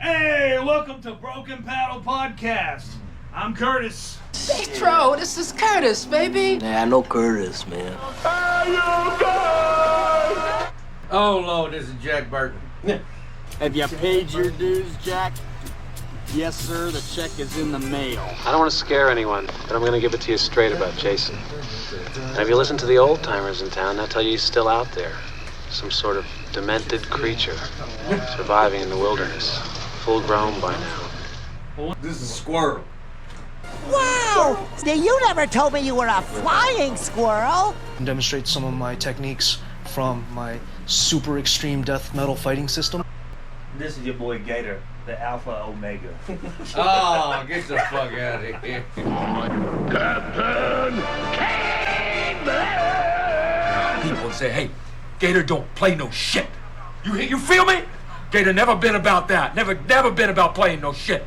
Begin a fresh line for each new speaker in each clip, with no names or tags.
Hey, welcome to Broken Paddle Podcast. I'm Curtis.
Petro, this is Curtis, baby.
Yeah, I know Curtis, man.
Oh, Lord, this is Jack Burton.
Have you paid your dues, Jack? Yes, sir, the check is in the mail.
I don't want to scare anyone, but I'm going to give it to you straight about Jason. And if you listen to the old timers in town, they'll tell you he's still out there. Some sort of demented creature surviving in the wilderness. Full grown by now.
This is Squirrel.
Wow! Now, you never told me you were a flying squirrel.
And demonstrate some of my techniques from my super extreme death metal fighting system.
This is your boy Gator, the Alpha Omega.
Oh, get the fuck out of here.
Captain Caveman!
People would say, hey, Gator don't play no shit. You feel me? Gator never been about that. Never been about playing no shit.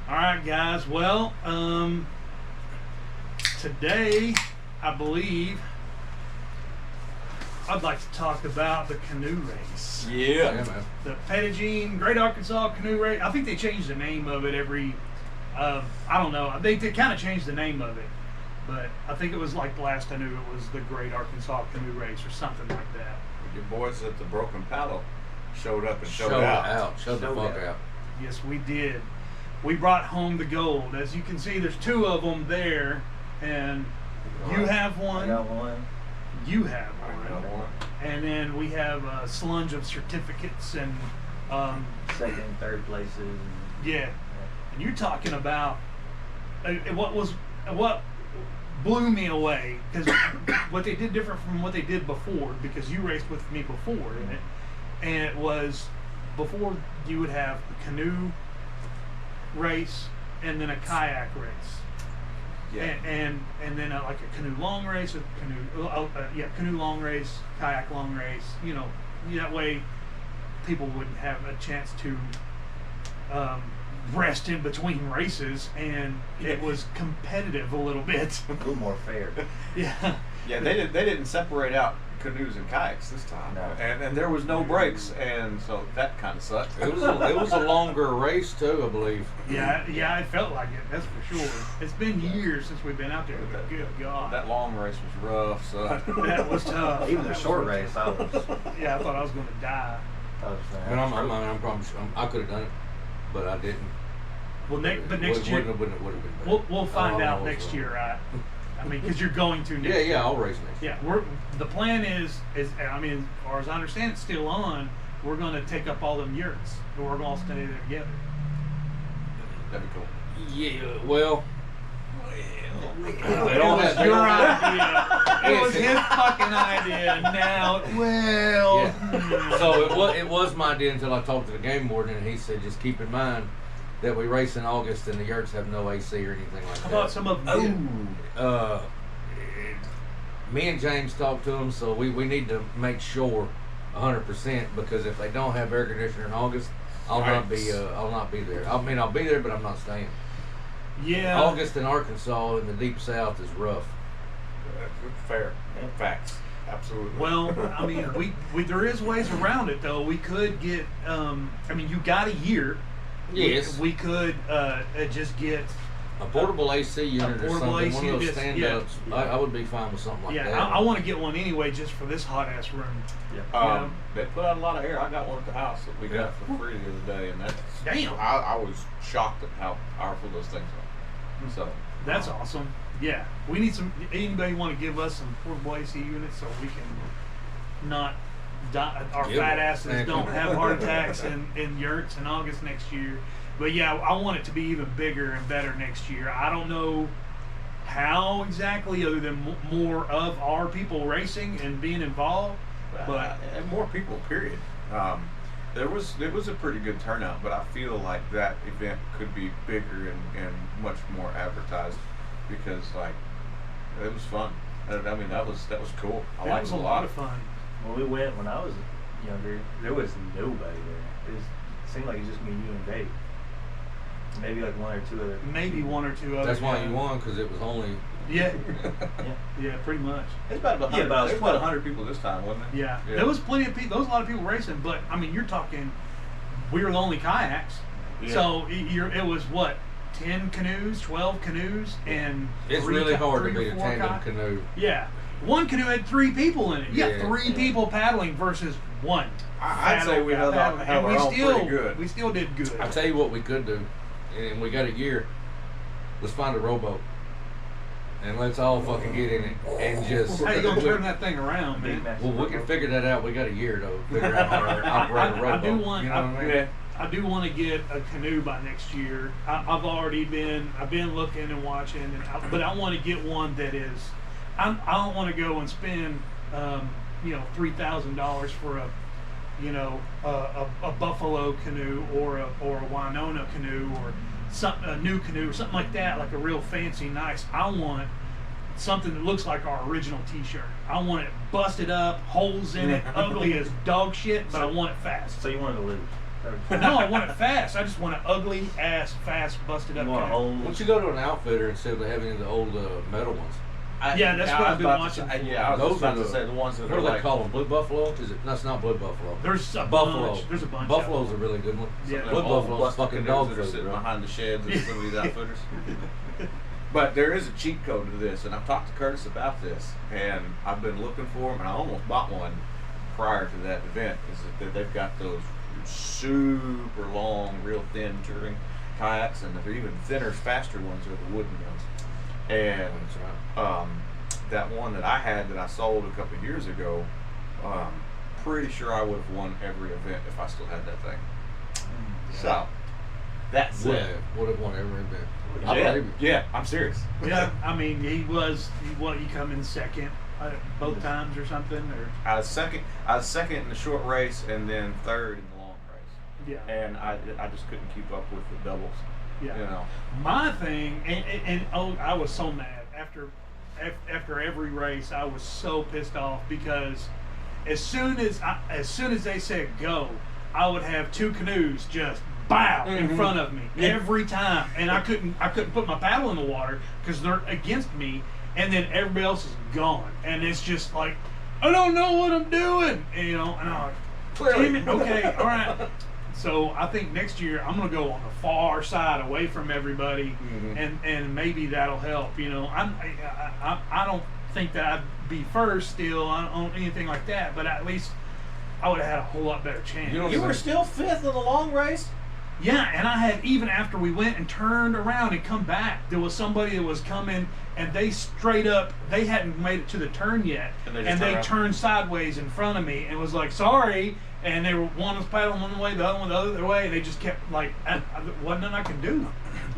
All right, guys. Well, today, I believe, I'd like to talk about the canoe race.
Yeah, man.
The Petit, Great Arkansas Canoe Race. I think they changed the name of it every, I don't know. They kind of changed the name of it. But I think it was like the last I knew it was the Great Arkansas Canoe Race or something like that.
Your boys at the Broken Paddle showed up and showed out.
Showed the fuck out.
Yes, we did. We brought home the gold. As you can see, there's two of them there, and you have one.
I got one.
You have one. And then we have a slunge of certificates and
Second and third places.
yeah. And you're talking about what blew me away, because what they did different from what they did before, because you raced with me before in it, and it was before you would have a canoe race and then a kayak race.
Yeah.
And then like a canoe long race, or canoe long race, kayak long race. You know, that way people wouldn't have a chance to rest in between races, and it was competitive a little bit.
A little more fair.
Yeah.
Yeah, they didn't separate out canoes and kayaks this time,
No.
and there was no breaks, and so that kind of sucked.
It was a longer race too, I believe.
Yeah, it felt like it. That's for sure. It's been years since we've been out there. But good God,
That long race was rough. So
that was tough.
Even the short race, I was.
Yeah, I thought I was going to die.
And I could have done it, but I didn't.
Well, next year
Wouldn't have been bad.
we'll find out
Oh,
next year, right? I mean, because you're going to next year.
Yeah, I'll race next year.
Yeah, the plan is I mean, as far as I understand, it's still on. We're going to take up all them yurts, and we're going to stay there together.
that'd be cool.
Yeah, well.
It was your idea. It was his fucking idea. Now, well.
Yeah. So it was my idea until I talked to the game warden, and he said, just keep in mind that we race in August and the yurts have no AC or anything like that.
How about some of them?
Me and James talked to him, so we need to make sure 100%, because if they don't have air conditioner in August, I'll not be there. I mean, I'll be there, but I'm not staying.
Yeah.
August in Arkansas in the deep south is rough.
Fair. Facts. Absolutely.
Well, I mean, we there is ways around it though. We could get. I mean, you got a year.
Yes.
We could just get
a portable AC unit or something,
AC,
one of those
just-
stand-ups.
yeah.
I would be fine with something like that.
Yeah, I want to get one anyway, just for this hot ass room. Yeah.
They put out a lot of air. I got one at the house that we got for free the other day, and that's
Damn.
I was shocked at how powerful those things are. So
That's awesome. Yeah, we need some. Anybody want to give us some portable AC units so we can not die? Our
Yeah.
fat asses don't have heart attacks in yurts in August next year. But yeah, I want it to be even bigger and better next year. I don't know how exactly, other than more of our people racing and being involved. But
and more people. Period. It was a pretty good turnout, but I feel like that event could be bigger and much more advertised, because like it was fun. I mean, that was cool. I liked it
was a lot of fun.
When we went, when I was younger, there was nobody there. It seemed like it was just me, you, and Dave. Maybe like one or two other.
Maybe one or two other.
That's why
guys.
you won, because it was only.
Yeah.
Yeah.
Yeah, pretty much.
It's about 100.
Yeah, but I was
there's about 100 people this time, wasn't it?
Yeah. There was plenty of people. There was a lot of people racing, but I mean, you're talking we were the only kayaks.
Yeah.
So it was what, 10 canoes, 12 canoes, and
It's
three
really
ka-
hard
three
to beat
or
a
four
tandem
kayaks.
canoe.
Yeah, one canoe had 3 people in it. You
Yeah.
got 3 people paddling versus one.
I'd say we held
paddling.
held
And
our own pretty good.
We still did good.
I tell you what we could do, and we got a year. Let's find a rowboat, and let's all fucking get in it and just.
How you gonna turn that thing around, man?
Well, we can figure that out. We got a year though. Figure out how to operate a rowboat.
I do want.
You know what I mean?
I do want to get a canoe by next year. I've been looking and watching, but I want to get one that is. I don't want to go and spend, $3,000 for a buffalo canoe or a Winona canoe or a new canoe or something like that, like a real fancy, nice. I want something that looks like our original T-shirt. I want it busted up, holes in it, ugly as dog shit, but I want it fast.
So you wanted to lose?
No, I want it fast. I just want an ugly ass, fast, busted up
You want a
canoe.
whole?
Why don't you go to an outfitter instead of having the old metal ones?
Yeah, that's what I've been watching.
Yeah, I was
Those
just about
are
to say the ones that
What
are
do they
like.
call them? Blue buffalo? Is it? No, it's not blue buffalo.
There's a
Buffalo.
bunch. There's a bunch.
Buffalo's
of
a really good one.
Yeah.
Them
Blue
old
buffalo's
busted
fucking
canoes
dog
that are
food,
sitting
bro.
behind the sheds of some of these outfitters. But there is a cheat code to this, and I've talked to Curtis about this, and I've been looking for them, and I almost bought one prior to that event. Is that they've got those super long, real thin touring kayaks, and they're even thinner, faster ones are the wooden ones. And that one that I had that I sold a couple of years ago, pretty sure I would have won every event if I still had that thing. So that's it.
Would have won every event. I
Yeah,
believe you.
yeah, I'm serious.
Yeah, I mean, he come in second both times or something, or
I was second in the short race, and then third in the long race.
yeah.
And I just couldn't keep up with the doubles.
Yeah.
You know.
My thing, and I was so mad after every race. I was so pissed off because as soon as they said go, I would have 2 canoes just bow in front of me every time, and I couldn't put my paddle in the water because they're against me, and then everybody else is gone, and it's just like I don't know what I'm doing, and, and I'm like,
Clearly.
damn it, okay, all right. So I think next year I'm gonna go on the far side, away from everybody, and maybe that'll help. I don't think that I'd be first still on anything like that, but at least I would have had a whole lot better chance.
You were still 5th in the long race?
Yeah, and I had, even after we went and turned around and come back, there was somebody that was coming, and they straight up, they hadn't made it to the turn yet,
And they
turned sideways in front of me and was like, sorry, and they were, one was paddling one way, the other one the other way, and they just kept like, wasn't nothing I could do,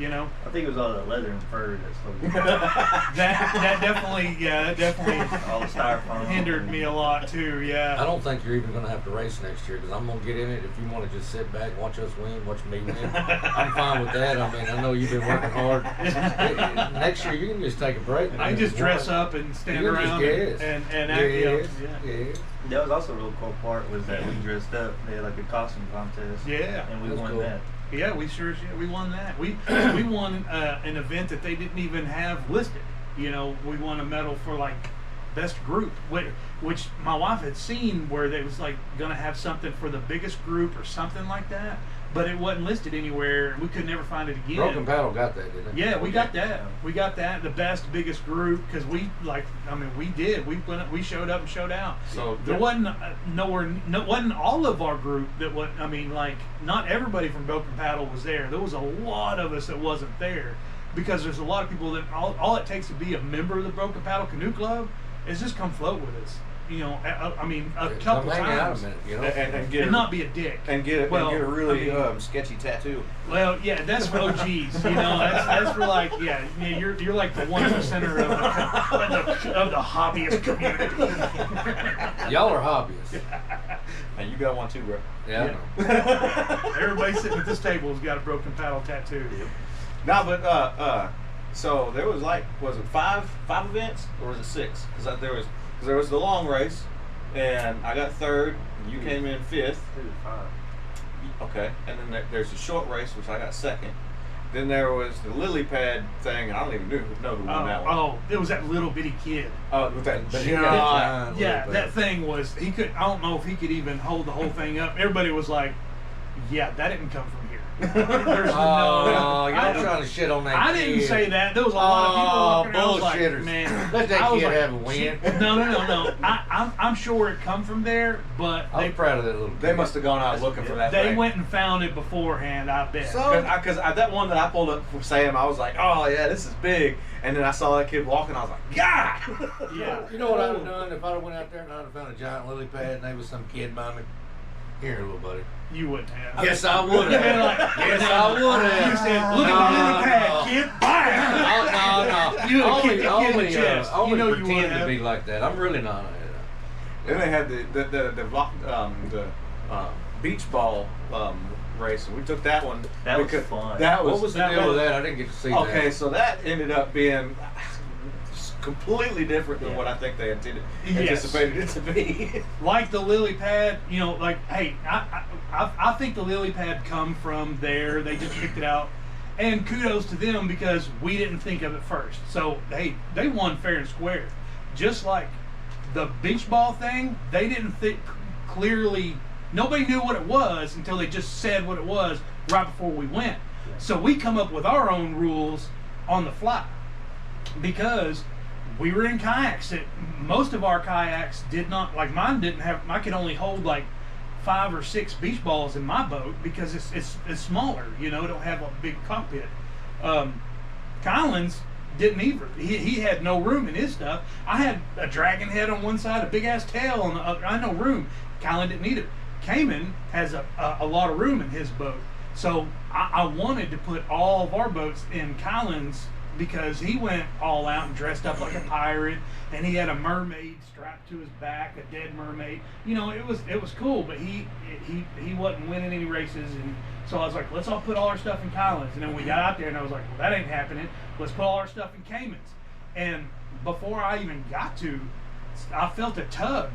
I think it was all the leather and fur that slowed you
that definitely
all the styrofoam
hindered me a lot too, yeah.
I don't think you're even going to have to race next year because I'm going to get in it. If you want to just sit back, watch us win, watch me win, I'm fine with that. I mean, I know you've been working hard. Next year, you can just take a break.
I can just dress up and stand
You can
around
just
and
guess.
act,
Yes.
That was also a real cool part was that we dressed up. They had like a costume contest.
Yeah.
And we
That's
won
cool.
that.
Yeah, we sure did. We won that. We won an event that they didn't even have listed. We won a medal for like best group, which my wife had seen where they was like gonna have something for the biggest group or something like that, but it wasn't listed anywhere. We could never find it again.
Broken Paddle got that, didn't it?
Yeah, we got that. We got that. The best, biggest group, because we did. We showed up and showed out.
So
there wasn't wasn't all of our group that was. Not everybody from Broken Paddle was there. There was a lot of us that wasn't there, because there's a lot of people that all it takes to be a member of the Broken Paddle Canoe Club is just come float with us. A couple
Come hang out a
times.
minute,
and get
And not be a dick.
and get
Well,
a really
I mean-
sketchy tattoo.
Well, yeah, that's for OGs. That's for like, you're like the 1%er of the hobbyist community.
Y'all are hobbyists.
And you got one too, bro.
Yeah, I know.
Everybody sitting at this table has got a Broken Paddle tattoo.
No, but so there was was it five events or was it 6? Because there was the long race, and I got 3rd. And you came in 5th. Okay, and then there's the short race, which I got 2nd. Then there was the lily pad thing, and I don't even know who won that one.
Oh, it was that little bitty kid.
Oh, with that
But he
giant.
got
Yeah, that thing was. I don't know if he could even hold the whole thing up. Everybody was like, Yeah, that didn't come from here. There's
Y'all
I-
trying to shit on that
I
kid.
didn't say that. There was a lot of people walking around. I was like,
bullshitters.
man,
Let that
I was
kid
like,
have a win.
No. I'm sure it come from there, but
I was proud of that little kid.
They must have gone out looking for that
they
thing.
went and found it beforehand. I bet.
Because that one that I pulled up for Sam, I was like, oh yeah, this is big. And then I saw that kid walking, I was like, God!
Yeah.
You know what I'd have done if I'd have went out there and I'd have found a giant lily pad and there was some kid by me? Here, little buddy.
You wouldn't have.
Yes, I would have. Yes, I would have.
You said, look at the lily pad, kid. Bye.
No.
You would have
Only,
kicked the kid in the
only,
chest.
only
You know you
pretend
would
to
have.
be like that. I'm really not.
Then they had the beach ball race, and we took that one.
That was
because
fun.
That was,
What was the deal with that? I didn't get to see that.
Okay, so that ended up being completely different than what I think they anticipated it to be.
Like the lily pad, you know, like, hey, I think the lily pad come from there. They just picked it out. And kudos to them because we didn't think of it first. So, hey, they won fair and square. Just like the beach ball thing, they didn't think clearly. Nobody knew what it was until they just said what it was right before we went. So we come up with our own rules on the fly because we were in kayaks. Most of our kayaks did not, like mine didn't have, I could only hold like 5 or 6 beach balls in my boat because it's smaller, you know, don't have a big cockpit. Collins didn't either. He had no room in his stuff. I had a dragon head on one side, a big ass tail on the other. I had no room. Collins didn't either. Cayman has a lot of room in his boat. So I wanted to put all of our boats in Collins because he went all out and dressed up like a pirate, and he had a mermaid strapped to his back, a dead mermaid. You know, it was cool, but he wasn't winning any races, and so I was like, let's all put all our stuff in Collins. And then we got out there, and I was like, well, that ain't happening. Let's put all our stuff in Caymans. And before I even got to, I felt a tug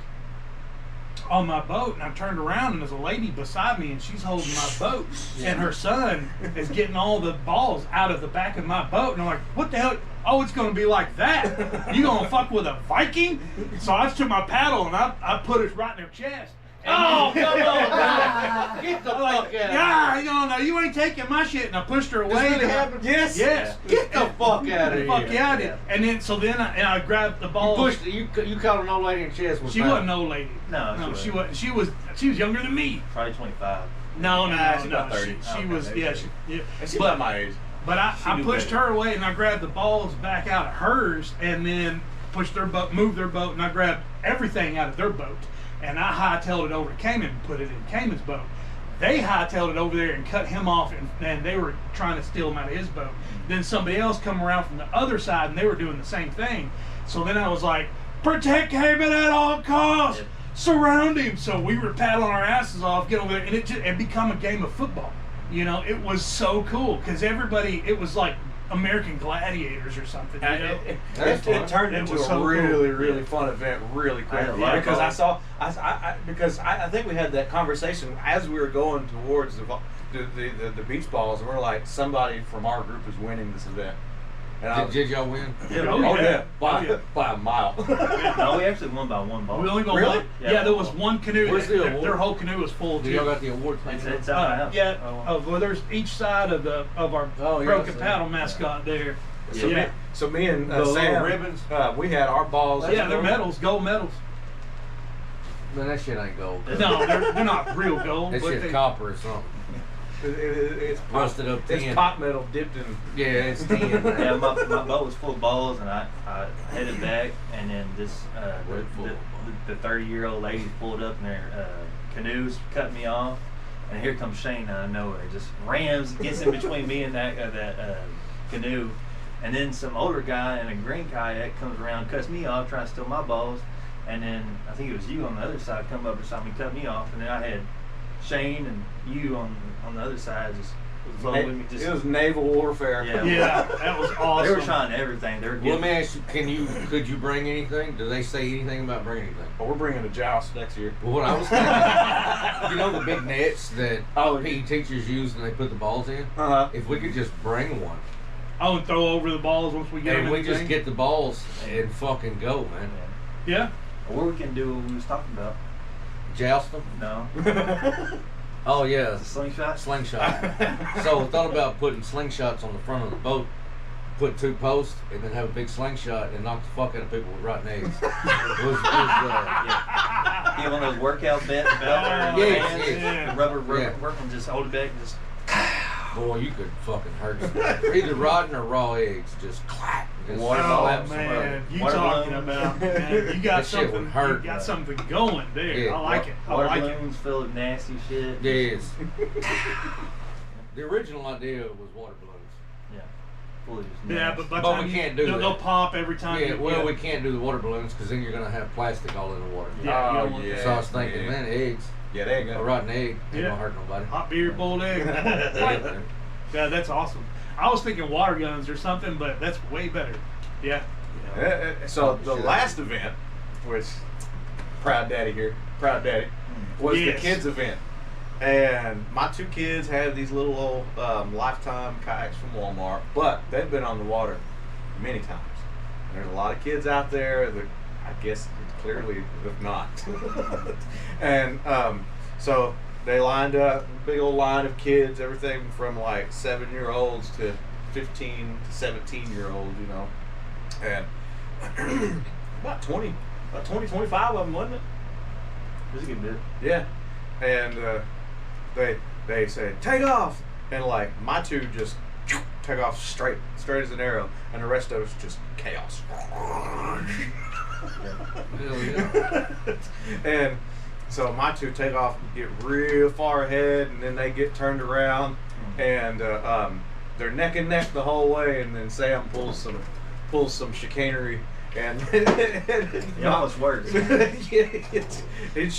on my boat, and I turned around, and there's a lady beside me, and she's holding my boat, and her son is getting all the balls out of the back of my boat, and I'm like, what the hell? Oh, it's going to be like that? You going to fuck with a Viking? So I took my paddle, and I put it right in their chest.
Oh, come on, man. Get the fuck out of here.
Yeah, no, you ain't taking my shit, and I pushed her away.
This really happened?
Yes.
Get the fuck out of here.
Fuck yeah, I did. And then, I grabbed the ball.
You caught an old lady in the chest with
She
power.
wasn't an old lady.
No,
she wasn't. She was younger than me.
Probably 25.
No,
she's about 30.
She was, yeah.
And she's about my age.
But I pushed her away, and I grabbed the balls back out of hers, and then pushed their boat, moved their boat, and I grabbed everything out of their boat. And I hightailed it over to Cayman and put it in Cayman's boat. They hightailed it over there and cut him off, and they were trying to steal him out of his boat. Then somebody else come around from the other side, and they were doing the same thing. So then I was like, protect Cayman at all costs! Surround him! So we were paddling our asses off, get over there, and it become a game of football. You know, it was so cool, because it was like American Gladiators or something, you know?
It turned into a really fun event really quickly because I think we had that conversation as we were going towards the beach balls, and we're like, somebody from our group is winning this event. And
Did y'all win?
Yeah, by a mile.
No, we actually won by one ball.
We only got one. Yeah, there was one canoe.
Where's the award?
Their whole canoe was full.
Do y'all got the award thing?
It's out of the house.
Yeah. Well, there's each side of our broken paddle mascot there.
So me and
the
Sam,
ribbons.
We had our balls.
Yeah, they're medals, gold medals.
Man, that shit ain't gold.
No, they're not real gold.
That shit's copper or something.
It's
rusted up tin.
It's pot metal dipped in.
Yeah, it's tin.
Yeah, my boat was full of balls, and I headed back, and then this the 30-year-old lady pulled up in their canoes, cut me off, and here comes Shane out of nowhere, just gets in between me and that canoe, and then some older guy in a green kayak comes around, cuts me off, trying to steal my balls, and then I think it was you on the other side come up beside me, cut me off, and then I had Shane and you on the other side just flow with me. It
was naval warfare.
Yeah, that was awesome.
They were trying everything. They were
Well, let me ask you, could you bring anything? Do they say anything about bringing anything?
Oh, we're bringing a joust next year.
Well, what I was thinking, you know the big nets that PE teachers use and they put the balls in?
Uh-huh.
If we could just bring one.
Oh, and throw over the balls once we get them.
And we just get the balls and fucking go, man.
Yeah.
Or we can do what we was talking about.
Joust them?
No.
Oh yeah,
The slingshot.
Slingshot. So I thought about putting slingshots on the front of the boat, put 2 posts, and then have a big slingshot and knock the fuck out of people with rotten eggs.
Yeah. Get one of those workout belt or rubber work and just hold it back and just.
Boy, you could fucking hurt them. Either rotten or raw eggs, just clap. Just
man, you talking about? Man, you got something. You
hurt.
got something going there. Yeah. I like it. I
Water
like
balloons full of nasty shit.
Yes. The original idea was water balloons.
Yeah. Full of just
yeah, but
we can't do that.
They'll pop every time.
Yeah, well, we can't do the water balloons because then you're gonna have plastic all in the water.
Yeah, you don't want that.
So I was thinking, man, eggs.
Yeah, there you go.
A rotten egg ain't gonna hurt nobody.
Hot beer, boiled egg. Yeah, that's awesome. I was thinking water guns or something, but that's way better. Yeah.
So the last event, which proud daddy, was the kids event, and my 2 kids had these little old Lifetime kayaks from Walmart, but they've been on the water many times. And there's a lot of kids out there that I guess clearly have not, and so they lined up, big old line of kids, everything from like 7-year-olds to 15 to 17-year-olds, you know, and about 25 of them, wasn't it?
It was a good bit.
Yeah, and they said take off, and like my 2 just take off straight as an arrow, and the rest of us just chaos. And so my 2 take off, get real far ahead, and then they get turned around, and they're neck and neck the whole way, and then Sam pulls some chicanery, and
it almost works.
He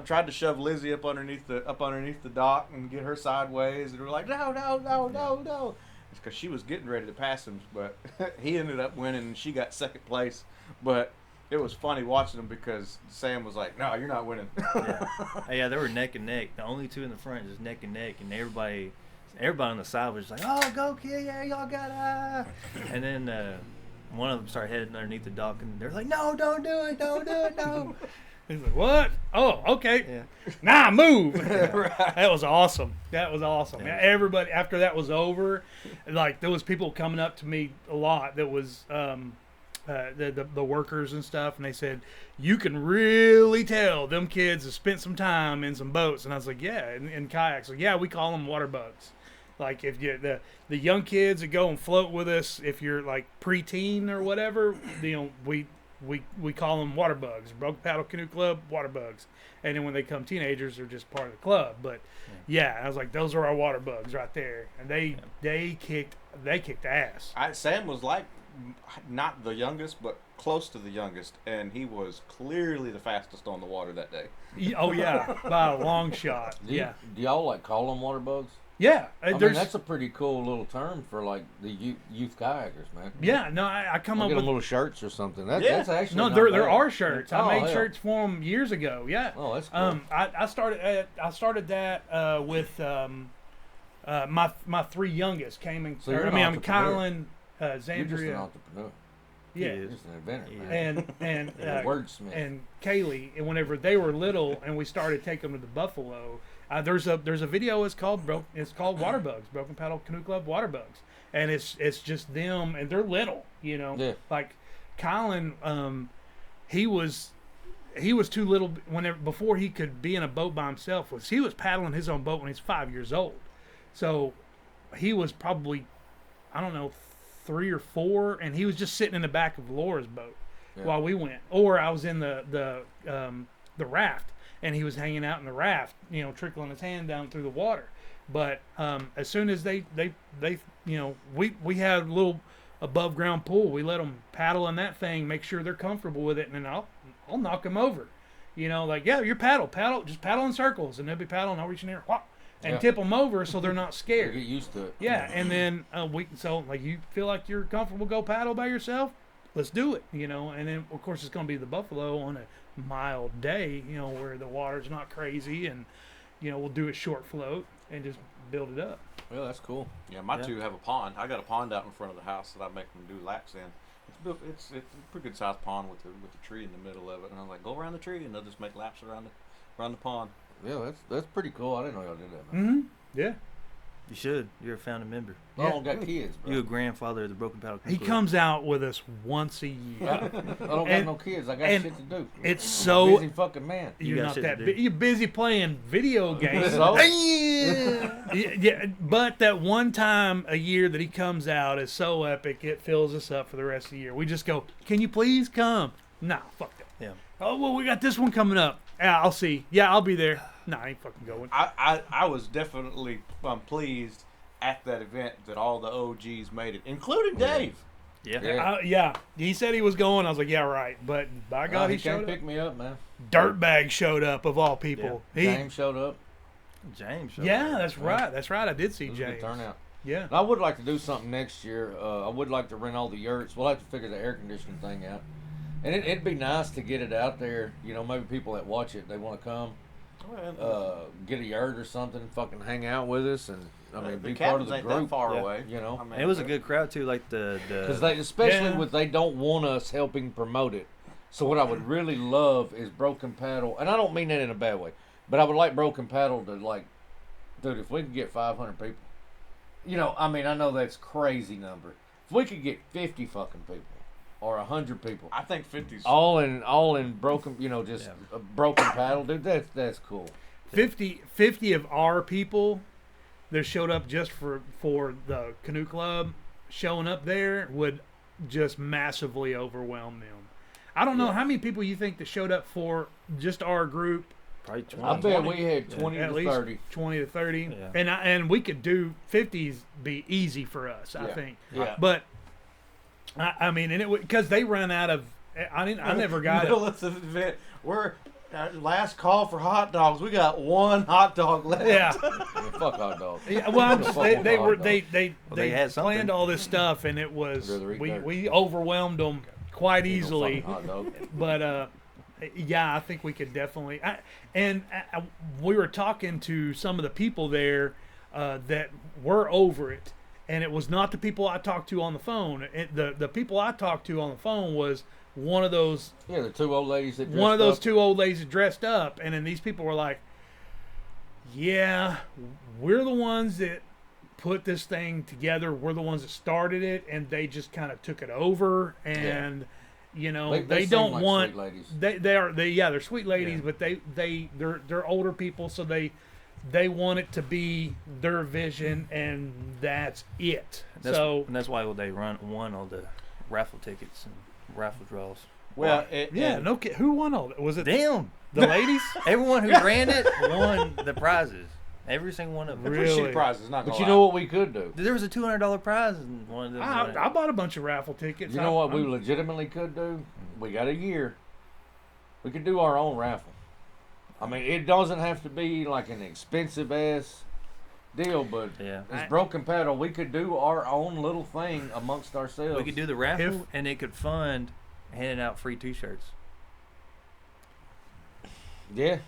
tried to shove Lizzie up underneath the dock and get her sideways, and we're like, no. It's because she was getting ready to pass him, but he ended up winning, and she got second place, but. It was funny watching them because Sam was like, "No, you're not winning."
Yeah, they were neck and neck. The only 2 in the front just neck and neck, and everybody on the side was just like, "Oh, go kid, yeah, y'all got it." And then one of them started heading underneath the dock, and they're like, "No, don't do it, no."
He's like, "What? Oh, okay.
Yeah.
Nah, move." That was awesome. Yeah. Everybody after that was over, like there was people coming up to me a lot. That was. The workers and stuff, and they said you can really tell them kids have spent some time in some boats, and I was like, yeah, in kayaks. Like, yeah, we call them water bugs. Like if you the young kids that go and float with us, if you're like preteen or whatever, we call them water bugs. Broken Paddle Canoe Club water bugs, and then when they come teenagers, they're just part of the club. But yeah, I was like, those are our water bugs right there, and they kicked ass.
Sam was like. Not the youngest, but close to the youngest, and he was clearly the fastest on the water that day.
Oh yeah, by a long shot.
Do y'all like call them water bugs?
Yeah,
I mean, that's a pretty cool little term for like the youth kayakers, man.
Yeah, no, I come up
with
them
little shirts or something. That's actually
no. There are shirts. I made shirts for them years ago. Yeah.
Oh, that's cool.
I started that with my 3 youngest came in.
So I'm
Kylan. Zandria.
You're just an entrepreneur.
Yeah,
you're just an inventor, man.
And
wordsmith.
And Kaylee, and whenever they were little, and we started taking them to the Buffalo, there's a video. It's called Water Bugs, Broken Paddle Canoe Club Water Bugs, and it's just them, and they're little, you know.
Yeah.
Like Kylan, he was too little before he could be in a boat by himself. He was paddling his own boat when he's 5 years old, so he was probably, I don't know, 3 or 4, and he was just sitting in the back of Laura's boat while we went. Or I was in the raft, and he was hanging out in the raft, you know, trickling his hand down through the water. But as soon as they you know, we had a little above ground pool. We let them paddle in that thing, make sure they're comfortable with it, and then I'll knock them over. You know, like, yeah, you're paddle, just paddle in circles, and they'll be paddling. I'll reach in there, whop, and tip them over so they're not scared.
Get used to it.
Yeah, and then you feel like you're comfortable, go paddle by yourself, let's do it, you know. And then of course it's going to be the Buffalo on a mild day, you know, where the water's not crazy, and you know, we'll do a short float and just build it up.
Well, that's cool.
Yeah, my 2 have a pond. I got a pond out in front of the house that I make them do laps in. It's a pretty good sized pond with the tree in the middle of it, and I'm like, go around the tree, and they'll just make laps around the pond.
Yeah, that's pretty cool. I didn't know y'all did that, man.
Mm-hmm. Yeah.
You should. You're a founding member.
I don't got kids, bro.
You're a grandfather of the Broken Paddle Canoe
He
Club.
comes out with us once a year.
I don't got no kids. I got shit to do.
It's
I'm
so
a busy fucking man.
You're not that. You're busy playing video games.
So?
yeah, but that one time a year that he comes out is so epic. It fills us up for the rest of the year. We just go, "Can you please come?" Nah, fuck that.
Yeah.
Oh well, we got this one coming up. Yeah, I'll see. Yeah, I'll be there. Nah, I ain't fucking going.
I was definitely pleased at that event that all the OGs made it, including Dave.
Yeah. He said he was going. I was like, yeah, right. But by God, he showed up.
Pick me up, man.
Dirtbag showed up of all people.
Yeah. James showed up.
James showed up.
Yeah, that's right. That's right. I did see James.
It was a good turnout.
Yeah.
And I would like to do something next year. I would like to rent all the yurts. We'll have to figure the air conditioning thing out. And it'd be nice to get it out there. You know, maybe people that watch it, they want to come. Get a yurt or something, fucking hang out with us, and I mean, be part of the group.
That far away,
you know.
I mean, it was a good crowd too, like
because they, especially with they don't want us helping promote it. So what I would really love is Broken Paddle, and I don't mean that in a bad way, but I would like Broken Paddle to like, dude, if we could get 500 people, you know, I mean, I know that's crazy number. If we could get 50 fucking people. Or 100 people.
I think 50's
all in broken, you know, just a Broken Paddle, dude. That's cool.
50 of our people that showed up just for the canoe club showing up there would just massively overwhelm them. I don't know how many people you think that showed up for just our group.
Probably 20.
I bet we had 20
at
to
least
30.
20 to 30.
Yeah.
And we could do 50s be easy for us, I think.
Yeah.
But I mean, and it because they ran out of. I never got it.
Middle of the event, we're last call for hot dogs. We got one hot dog left.
Yeah.
Fuck hot dogs.
Yeah, well, I'm just, they
had something.
planned all this stuff, and it was
Rather eat
we overwhelmed them quite
Ain't no
easily.
fucking hot dog.
But yeah, I think we could definitely. We were talking to some of the people there that were over it. And it was not the people I talked to on the phone. The people I talked to on the phone was one of those.
Yeah, the two old ladies that dressed
one of those
up.
two old ladies that dressed up, and then these people were like, "Yeah, we're the ones that put this thing together. We're the ones that started it, and they just kind of took it over. And you know, they don't
seem like
want.
sweet ladies.
They're sweet ladies, but they're older people, so they want it to be their vision, and that's it.
And that's why they won all the raffle tickets and raffle draws.
Well,
no kid. Who won all that? Was it
them?
The ladies?
Everyone who ran it won the prizes. Every single one of them.
Really?
Shit prizes, not
But
gonna
you
lie.
know what we could do?
There was a $200 prize, and one of them. won it.
I bought a bunch of raffle tickets.
You know what we legitimately could do? We got a year. We could do our own raffle. I mean, it doesn't have to be like an expensive ass deal, but as Broken Paddle, we could do our own little thing amongst ourselves.
We could do the raffle, and it could fund handing out free T-shirts.
Yeah.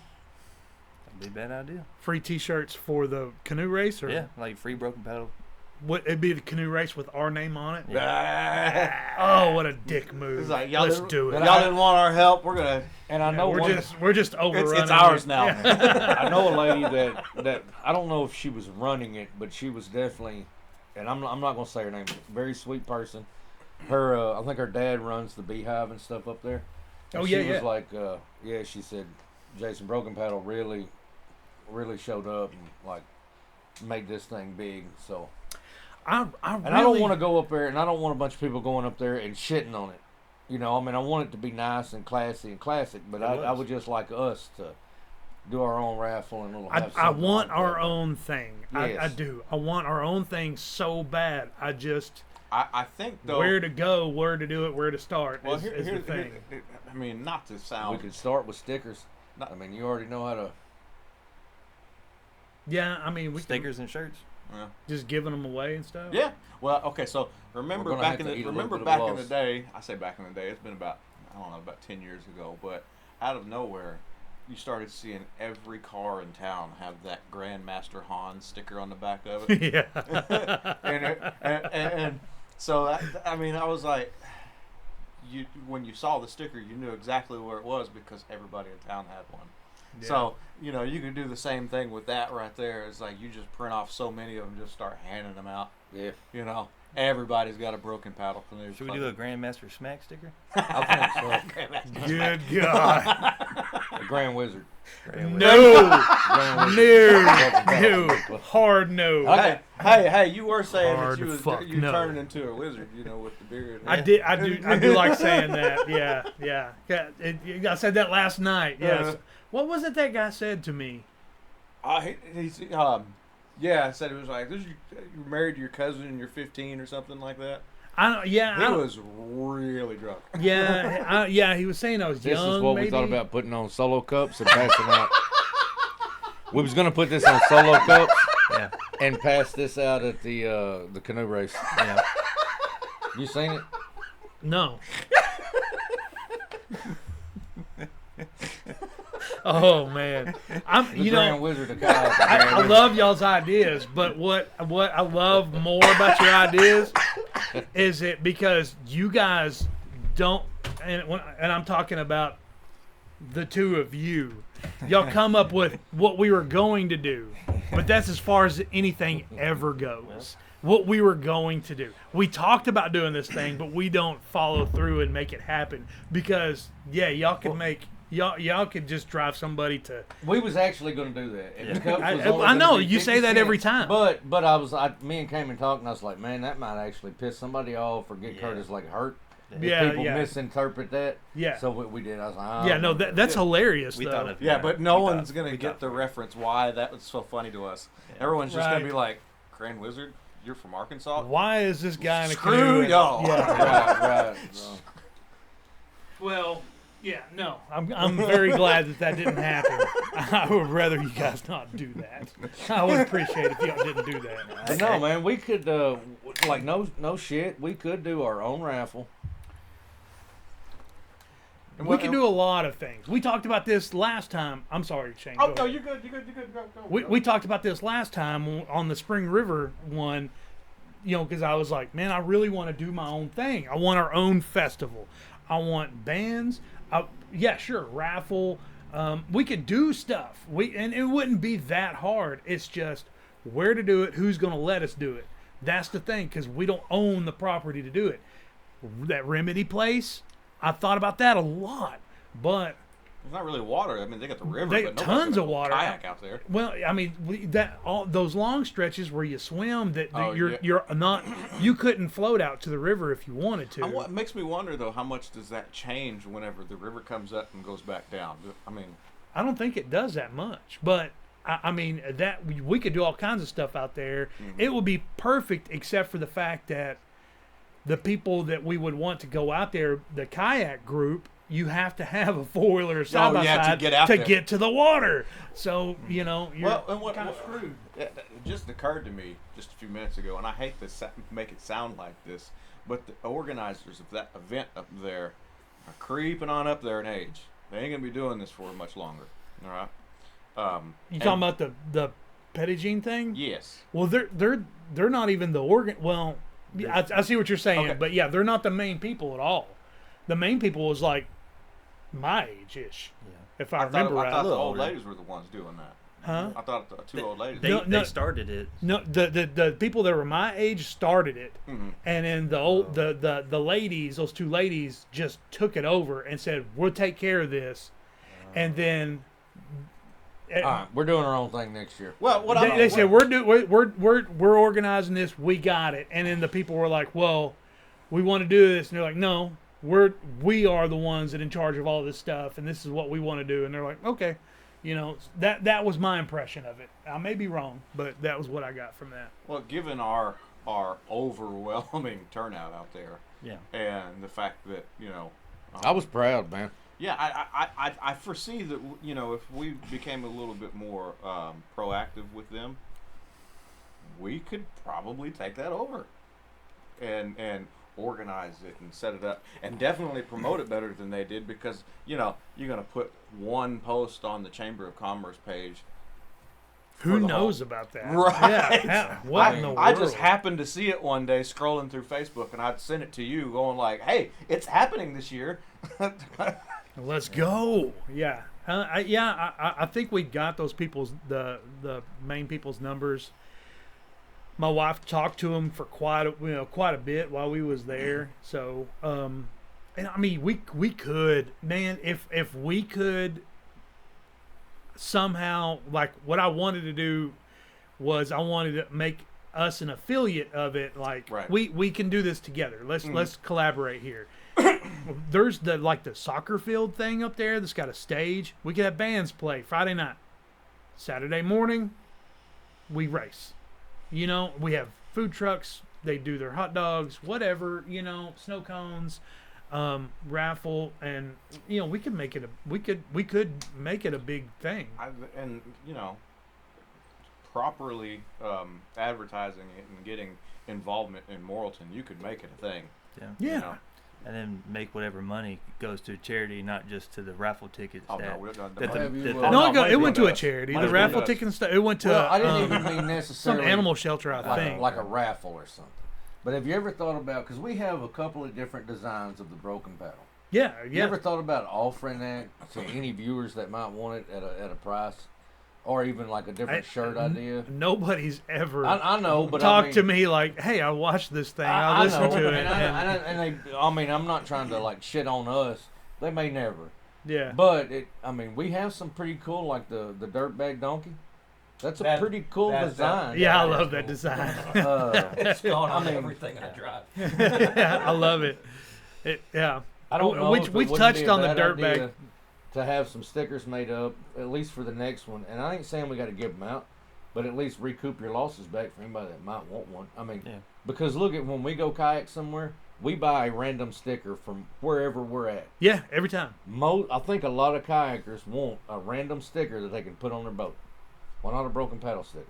That'd be a bad idea.
Free T-shirts for the canoe race, or
like free Broken Paddle.
What it'd be the canoe race with our name on it.
Yeah.
Oh, what a dick move!
It's like, y'all
Let's
didn't-
do it.
Y'all didn't want our help. We're gonna.
And I know
we're just overrunning.
It's ours
it.
now.
I know a lady that I don't know if she was running it, but she was definitely, and I'm not gonna say her name. Very sweet person. Her, I think her dad runs the Beehive and stuff up there. And she was like, she said, Jason, Broken Paddle really showed up and like made this thing big. So, I don't want to go up there, and I don't want a bunch of people going up there and shitting on it. You know, I mean, I want it to be nice and classy and classic, but I would just like us to do our own raffle and we'll have
I want
like
our
that.
own thing.
Yes.
I do. I want our own thing so bad.
I think though.
Where to go, where to do it, where to start
Well,
is the thing.
I mean, not to sound.
We could start with stickers. I mean, you already know how to.
Yeah, I mean, we
stickers and shirts.
Yeah.
Just giving them away and stuff.
Yeah. Well, okay. So remember back in the day. I say back in the day. It's been about 10 years ago. But out of nowhere, you started seeing every car in town have that Grandmaster Han sticker on the back of it.
Yeah.
and so I mean, I was like, when you saw the sticker, you knew exactly where it was because everybody in town had one. Yeah. So, you know, you can do the same thing with that right there. It's like you just print off so many of them, just start handing them out.
Yeah.
You know, everybody's got a broken paddle canoe.
Should we do a Grandmaster Smack sticker?
I think so.
Good God.
The Grand Wizard.
No. Hard no.
Okay. Hey, you were saying
Hard
that you
no.
turning into a wizard, you know, with the beard.
I do like saying that. Yeah. I said that last night. Yes. What was it that guy said to me?
I said it was like, you married to your cousin and you're 15 or something like that. He was really drunk.
Yeah, he was saying I was young.
This is what
maybe.
we thought about putting on solo cups and passing out. We was gonna put this on solo cups, and pass this out at the canoe race. Yeah. You seen it?
No. Oh man,
The Grand Wizard of Kyle.
I love y'all's ideas, but what I love more about your ideas is it because you guys don't, and I'm talking about the two of you. Y'all come up with what we were going to do, but that's as far as anything ever goes. What we were going to do. We talked about doing this thing, but we don't follow through and make it happen because y'all could make. Y'all could just drive somebody to.
We was actually going to do that. And the cups was
I know
only
you say that every time.
But me and Cayman talked, and I was like, man, that might actually piss somebody off or get Curtis like hurt. If people misinterpret that. Yeah. So we did. I was like,
that's hilarious.
We
though.
thought of but no one's gonna get the reference why that was so funny to us. Yeah. Everyone's just gonna be like, Grand Wizard, you're from Arkansas.
Why is this guy in a
Screw
canoe?
y'all.
Yeah. right. Well. Yeah, no, I'm very glad that didn't happen. I would rather you guys not do that. I would appreciate if y'all didn't do that.
No, man, we could no shit. We could do our own raffle.
And we could do a lot of things. We talked about this last time. I'm sorry, Shane.
Oh no, you're good. Go.
We talked about this last time on the Spring River one. You know, because I was like, man, I really want to do my own thing. I want our own festival. I want bands. Raffle. We could do stuff. And it wouldn't be that hard. It's just where to do it, who's going to let us do it. That's the thing, because we don't own the property to do it. That Remedy place, I thought about that a lot, but
it's not really water. I mean, they got the river.
They
but
got tons of water.
Kayak out there.
Well, I mean, all those long stretches where you swim you're not. You couldn't float out to the river if you wanted to.
What makes me wonder though, how much does that change whenever the river comes up and goes back down? I mean,
I don't think it does that much, but I mean that we could do all kinds of stuff out there. Mm-hmm. It would be perfect, except for the fact that the people that we would want to go out there, the kayak group. You have to have a four-wheeler side by side to get to the water. So, you know, you're kind of screwed.
It just occurred to me just a few minutes ago, and I hate to make it sound like this, but the organizers of that event up there are creeping on up there in age. They ain't going to be doing this for much longer. All right?
You talking about the Petit thing?
Yes.
Well, they're not even the organ. Well, I see what you're saying, but yeah, they're not the main people at all. The main people was like my age-ish, if I remember right.
I thought the old ladies were the ones doing that.
Huh?
I thought the two old ladies.
They started it.
No, the people that were my age started it, and then the ladies, those two ladies, just took it over and said, "We'll take care of this," and then.
All right, we're doing our own thing next year.
Well,
they said we're organizing this. We got it, and then the people were like, "Well, we want to do this," and they're like, "No, we are the ones that are in charge of all this stuff, and this is what we want to do." And they're like, "Okay," you know. That was my impression of it. I may be wrong, but that was what I got from that.
Well, given our overwhelming turnout out there, and the fact that
I was proud, man.
Yeah, I foresee that if we became a little bit more proactive with them, we could probably take that over, and organize it and set it up, and definitely promote it better than they did, because you're gonna put one post on the Chamber of Commerce page.
Who knows about that?
Right.
Yeah. What in the world?
I just happened to see it one day scrolling through Facebook, and I'd sent it to you, going like, "Hey, it's happening this year."
Let's go. Yeah. I think we got those people's the main people's numbers. My wife talked to them for quite a bit while we was there. So, and I mean, we could, man, if we could somehow, like, what I wanted to do was I wanted to make us an affiliate of it. Like, we can do this together. Let's collaborate here. There's the soccer field thing up there that's got a stage. We could have bands play Friday night. Saturday morning, we race. You know, we have food trucks. They do their hot dogs, whatever, you know, snow cones, raffle, and you know, we could make it we could make it a big thing.
And you know, properly advertising it and getting involvement in Morrilton, you could make it a thing.
Yeah.
Yeah.
You know?
And then make whatever money goes to a charity, not just to the raffle tickets.
Oh,
that,
no, we're not-
that
Have you-
it went to a charity. The raffle ticket and stuff. It went to
I didn't even mean necessarily
some animal shelter, I think,
like a raffle or something. But have you ever thought about, because we have a couple of different designs of the broken paddle.
Yeah.
You ever thought about offering that to any viewers that might want it at a price? Or even like a different shirt idea.
Nobody's ever
I know, but
talked to me like, "Hey, I watched this thing. I listened to it."
And they, I mean, I'm not trying to like shit on us. They may never.
Yeah.
But I mean, we have some pretty cool, like the dirtbag donkey. That's a pretty cool design.
I love that design.
It's gone on everything I drive.
Yeah, I love it. Yeah.
I don't know.
We've touched on the dirtbag.
To have some stickers made up, at least for the next one. And I ain't saying we got to give them out, but at least recoup your losses back for anybody that might want one. I mean, because look at when we go kayak somewhere, we buy a random sticker from wherever we're at.
Yeah, every time.
I think a lot of kayakers want a random sticker that they can put on their boat. Why not a broken paddle sticker?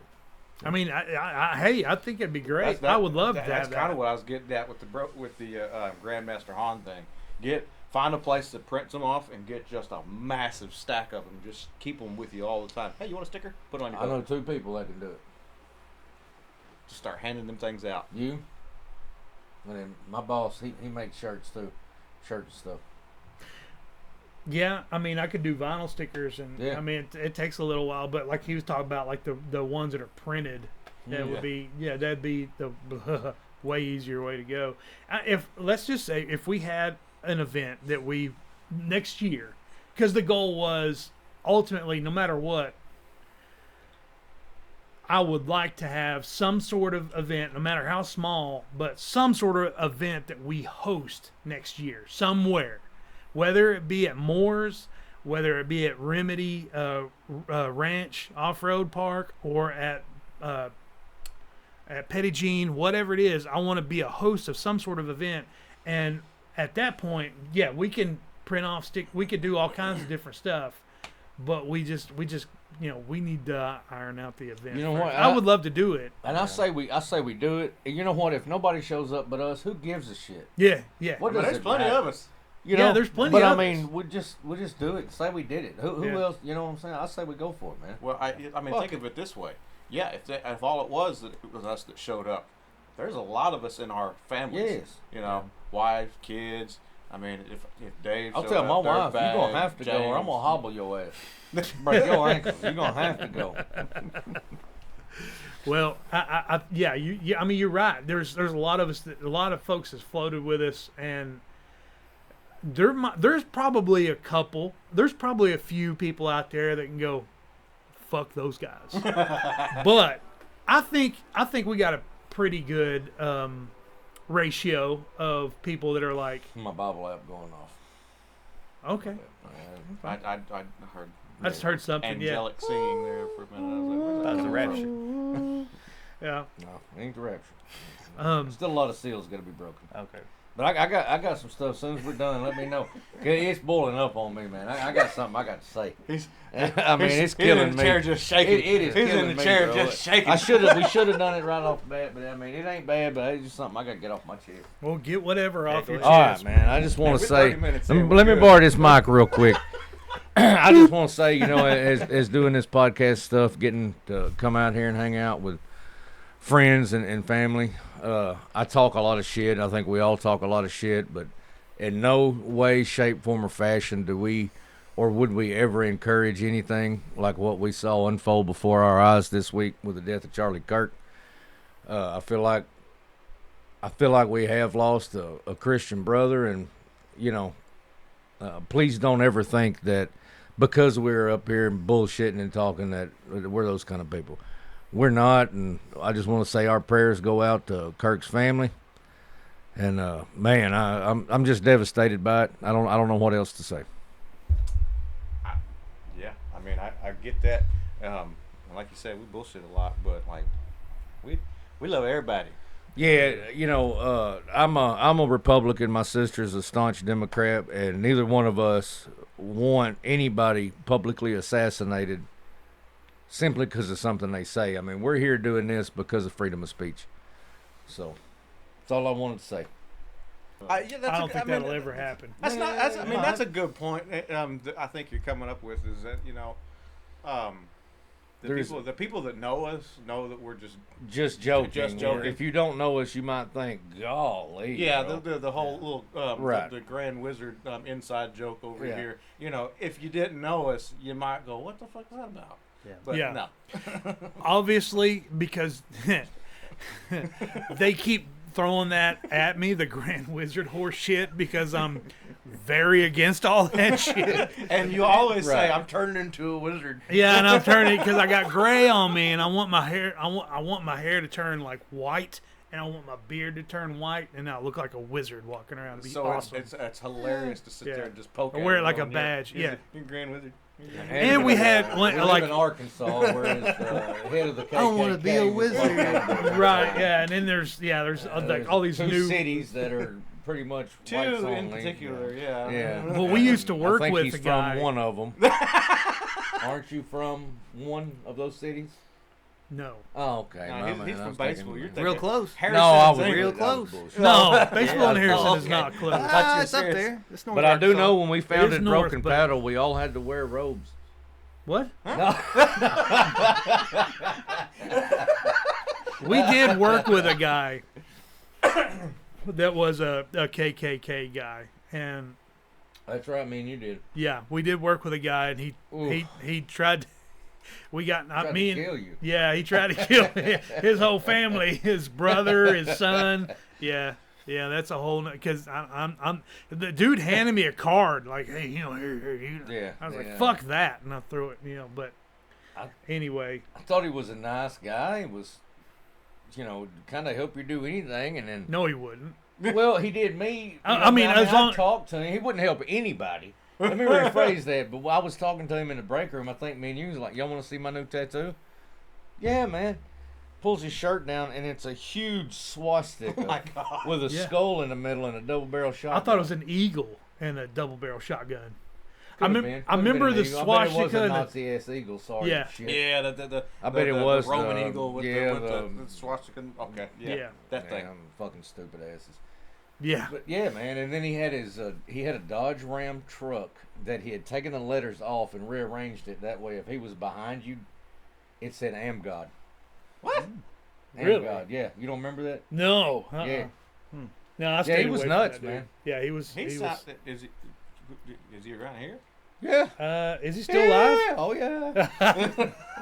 I mean, I think it'd be great. I would love that.
That's kind of what I was getting at with the Grandmaster Han thing. Find a place that prints them off and get just a massive stack of them. Just keep them with you all the time. Hey, you want a sticker? Put it on your boat.
I know 2 people that can do it.
Just start handing them things out.
You? And then my boss, he makes shirts too. Shirts and stuff.
Yeah, I mean, I could do vinyl stickers, and I mean, it takes a little while, but like he was talking about, like the ones that are printed, that'd be the way easier way to go. Let's just say if we had an event that we next year, because the goal was ultimately, no matter what, I would like to have some sort of event, no matter how small, but some sort of event that we host next year somewhere, whether it be at Moore's, whether it be at Remedy Ranch Off-Road Park, or at Petit Jean, whatever it is. I want to be a host of some sort of event, and at that point, yeah, we can print off we could do all kinds of different stuff, but we just you know, we need to iron out the event.
You know
first.
what?
I would love to do it.
And I say we do it. And you know what? If nobody shows up but us, who gives a shit?
Yeah.
There's plenty of us.
You know,
there's plenty
but
of
I mean, we just do it. Say we did it. Who else? You know what I'm saying? I say we go for it, man.
Well, I mean, think of it this way. Yeah, if all it was us that showed up, there's a lot of us in our families.
Yes.
You know, wives, kids. I mean, if Dave,
I'll tell my wife, you're gonna have to go, or I'm gonna hobble your ass, break your ankles. You're gonna have to go.
Well, I mean, you're right. There's a lot of us, a lot of folks that's floated with us, and there's probably a few people out there that can go, fuck those guys. But I think we got a pretty good ratio of people that are like,
my Bible app going off.
Okay.
I heard.
I just heard something.
Angelic singing there for a minute. I was like,
that was the rapture.
Yeah.
No, it ain't the rapture. Still a lot of seals got to be broken.
Okay.
But I got some stuff. As soon as we're done, let me know. It's boiling up on me, man. I got something I got to say. It's killing me.
He's in the chair just shaking.
It is.
He's in the chair just shaking.
We should have done it right off the bat, but I mean, it ain't bad. But it's just something I got to get off my chest.
Well, get whatever off your chest.
All right, man. I just want to say. Let me borrow this mic real quick. I just want to say, you know, as doing this podcast stuff, getting to come out here and hang out with friends and family. I talk a lot of shit. I think we all talk a lot of shit, but in no way, shape, form, or fashion do we or would we ever encourage anything like what we saw unfold before our eyes this week with the death of Charlie Kirk? I feel like we have lost a Christian brother, and please don't ever think that because we're up here bullshitting and talking that we're those kind of people. We're not, and I just want to say our prayers go out to Kirk's family. And man, I'm just devastated by it. I don't know what else to say.
Yeah, I mean, I get that. Like you said, we bullshit a lot, but like we love everybody.
Yeah, I'm a Republican. My sister's a staunch Democrat, and neither one of us want anybody publicly assassinated simply because of something they say. I mean, we're here doing this because of freedom of speech. So that's all I wanted to say.
I don't think that'll ever happen.
That's a good point. I think you're coming up with is that the people that know us know that we're just joking.
If you don't know us, you might think, golly.
Yeah,
bro.
the whole little
right.
the Grand Wizard inside joke over here. If you didn't know us, you might go, "What the fuck is that about?"
Yeah.
But no.
Obviously, because they keep throwing that at me, the Grand Wizard horse shit, because I'm very against all that shit.
And you always say, "I'm turning into a wizard."
Yeah, and I'm turning because I got gray on me, and I want my hair. I want my hair to turn like white, and I want my beard to turn white, and I look like a wizard walking around. It'd be awesome.
It's hilarious to sit there and just poke.
I wear it like a badge.
You're Grand Wizard.
And we had
we live in Arkansas, where it's head of the KKK.
I want to be a wizard.
Right? Yeah, and then there's like all these
two
new
cities that are pretty much
two in particular. Yeah.
Well, we used to work with
he's
a guy.
from one of them. Aren't you from one of those cities?
No.
Oh, okay.
No, he's from Batesville. You're
real close.
Harrison,
no, I was
real close.
No, Batesville and Harrison is not close.
It's up there. It's
but I do know when we founded
north,
Broken Paddle, we all had to wear robes.
What?
No.
We did work with a guy that was a KKK guy, and
that's right. I mean, you did.
Yeah, we did work with a guy, and he tried. We got not me and
kill you.
Yeah, he tried to kill his whole family, his brother, his son. Yeah, that's a whole. Because I'm the dude handed me a card like, hey, here, you.
Yeah.
I was like, fuck that, and I threw it, But anyway,
I thought he was a nice guy. He was, kind of help you do anything, and then
no, he wouldn't.
Well, he did me.
I
talked to him. He wouldn't help anybody. Let me rephrase that. But I was talking to him in the break room. I think me and you was like, y'all want to see my new tattoo? Yeah, man. Pulls his shirt down, and it's a huge swastika with a skull in the middle and a double-barrel shotgun.
I thought it was an eagle and a double-barrel shotgun. I
remember
the swastika.
I bet it was a Nazi-ass eagle. Sorry.
Yeah.
Shit.
Yeah,
I bet it was
the Roman eagle with the swastika. Okay. Yeah. That thing.
Fucking stupid asses.
Yeah.
But yeah, man, and then he had a Dodge Ram truck that he had taken the letters off and rearranged it that way. If he was behind you, it said "Am God."
What?
Really?
God, yeah. You don't remember that?
No.
Yeah.
No, I stayed
he was
away
nuts,
from that,
man.
Yeah, he was.
Is he around here?
Yeah.
Is he still alive?
Oh yeah.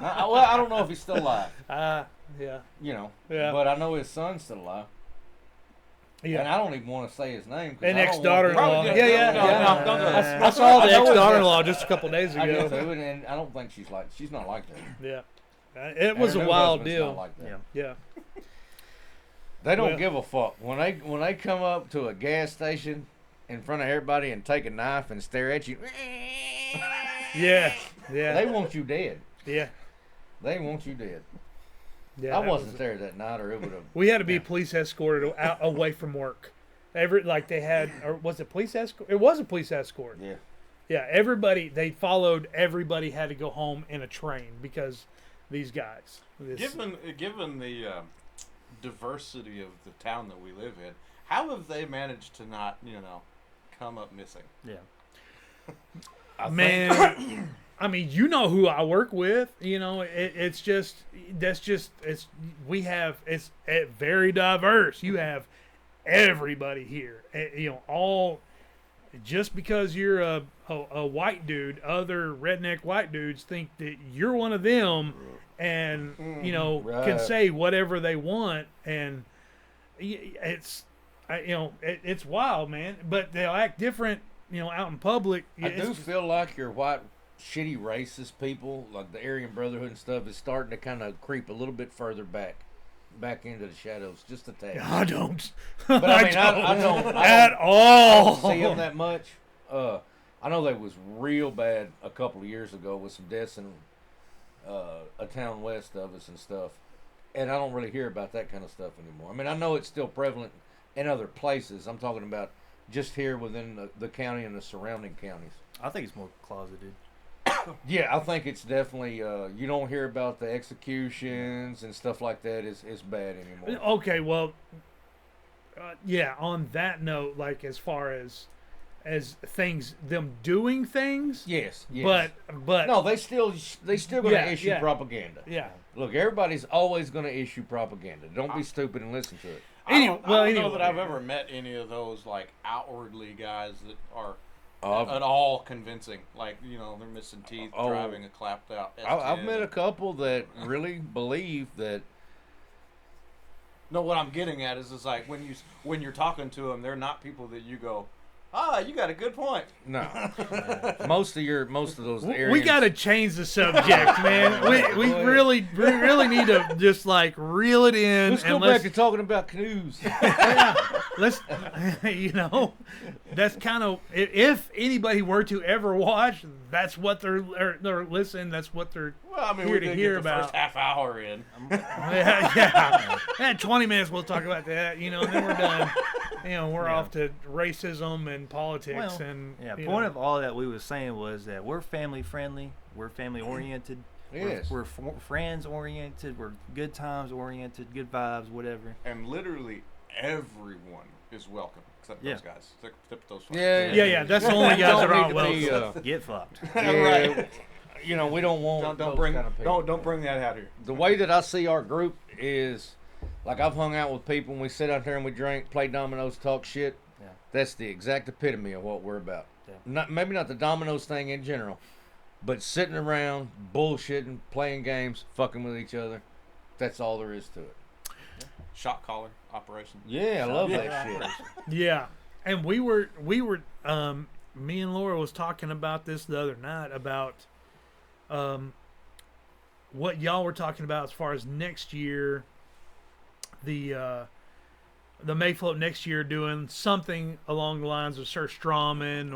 Well, I don't know if he's still alive.
Yeah.
Yeah.
But
I know his son's still alive.
Yeah.
And I don't even want to say his name.
An ex-daughter-in-law.
Yeah.
I saw the ex-daughter-in-law just a couple days ago.
I do too, and I don't think she's not like that.
Yeah. It was a wild deal.
Not like that.
Yeah.
They don't give a fuck when they come up to a gas station in front of everybody and take a knife and stare at you.
Yeah.
They want you dead.
Yeah.
They want you dead.
Yeah,
I wasn't there that night, or it would have.
We had to be police escorted out away from work. They had, or was it police escort? It was a police escort.
Yeah.
Yeah. Everybody they followed. Everybody had to go home in a train because these guys.
Given the diversity of the town that we live in, how have they managed to not come up missing?
Yeah. Man. I mean, who I work with, it's very diverse. You have everybody here, all just because you're a a white dude, other redneck white dudes think that you're one of them, and can say whatever they want, and it's it's wild, man. But they'll act different, out in public.
I do feel like your white shitty racist people, like the Aryan Brotherhood and stuff, is starting to kind of creep a little bit further back into the shadows, just a tad.
I don't.
But I mean, I don't
at all.
I don't see them that much. I know they was real bad a couple of years ago with some deaths in a town west of us and stuff, and I don't really hear about that kind of stuff anymore. I mean, I know it's still prevalent in other places. I'm talking about just here within the county and the surrounding counties.
I think it's more closeted.
Yeah, I think it's definitely, you don't hear about the executions and stuff like that. It's bad anymore.
Okay, well, yeah, on that note, like as far as things, them doing things.
Yes.
But
no, they still going to issue propaganda.
Yeah.
Look, everybody's always going to issue propaganda. Don't be stupid and listen to it.
I don't know that I've ever met any of those like outwardly guys that are at all convincing. Like, they're missing teeth, driving a clapped out S10.
I've met a couple that really believe that.
No, what I'm getting at is like when you're talking to them, they're not people that you go, you got a good point.
No, most of those areas.
We got to change the subject, man. we really need to just like reel it in.
Let's go back to talking about canoes.
Let's, that's kind of, if anybody were to ever watch, that's what they're listening. That's what they're here to hear about.
First half hour in.
Yeah. 20 minutes we'll talk about that, and then we're done. We're off to racism and politics
point of all that we was saying was that we're family friendly, we're family oriented.
Yes.
We're friends oriented, we're good times oriented, good vibes, whatever.
And literally everyone is welcome except those guys. Except those folks.
Yeah. That's the only guys that aren't welcome.
Get fucked.
Right.
We don't want
don't bring that out here.
The way that I see our group is, like, I've hung out with people and we sit out there and we drink, play dominoes, talk shit.
Yeah.
That's the exact epitome of what we're about.
Yeah.
Maybe not the dominoes thing in general, but sitting around, bullshitting, playing games, fucking with each other. That's all there is to it.
Yeah. Shot collar operation.
Yeah, I love that shit.
Yeah. And we were me and Laura was talking about this the other night about what y'all were talking about as far as next year, the Mayfloat next year doing something along the lines of Sir Strawman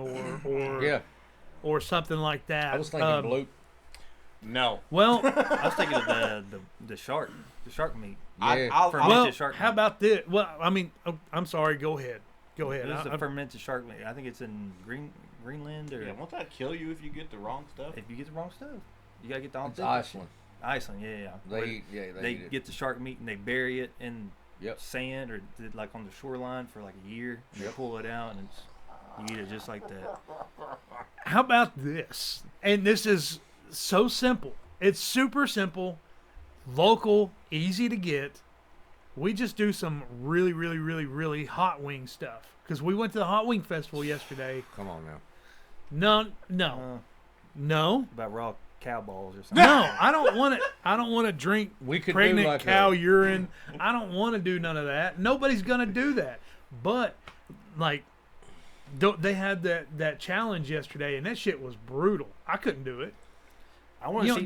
or something like that.
I was thinking Blue.
No.
Well,
I was thinking of the shark meat.
Yeah.
Fermented shark meat.
How about this? Well, I mean, I'm sorry. Go ahead.
This is a fermented shark meat. I think it's in Greenland or.
Yeah, won't that kill you if you get the wrong stuff?
If you get the wrong stuff, you gotta get the
It's Iceland.
Iceland, yeah.
They
get the shark meat and they bury it in
Yep.
sand or like on the shoreline for like a year. They pull it out and you eat it just like that.
How about this? And this is so simple. It's super simple, local, easy to get. We just do some really, really, really, really hot wing stuff. Because we went to the Hot Wing Festival yesterday.
Come on now.
No.
About raw cow balls or something.
No, I don't want to drink pregnant
like
cow urine. I don't want to do none of that. Nobody's gonna do that. But like, they had that challenge yesterday, and that shit was brutal. I couldn't do it.
I want to see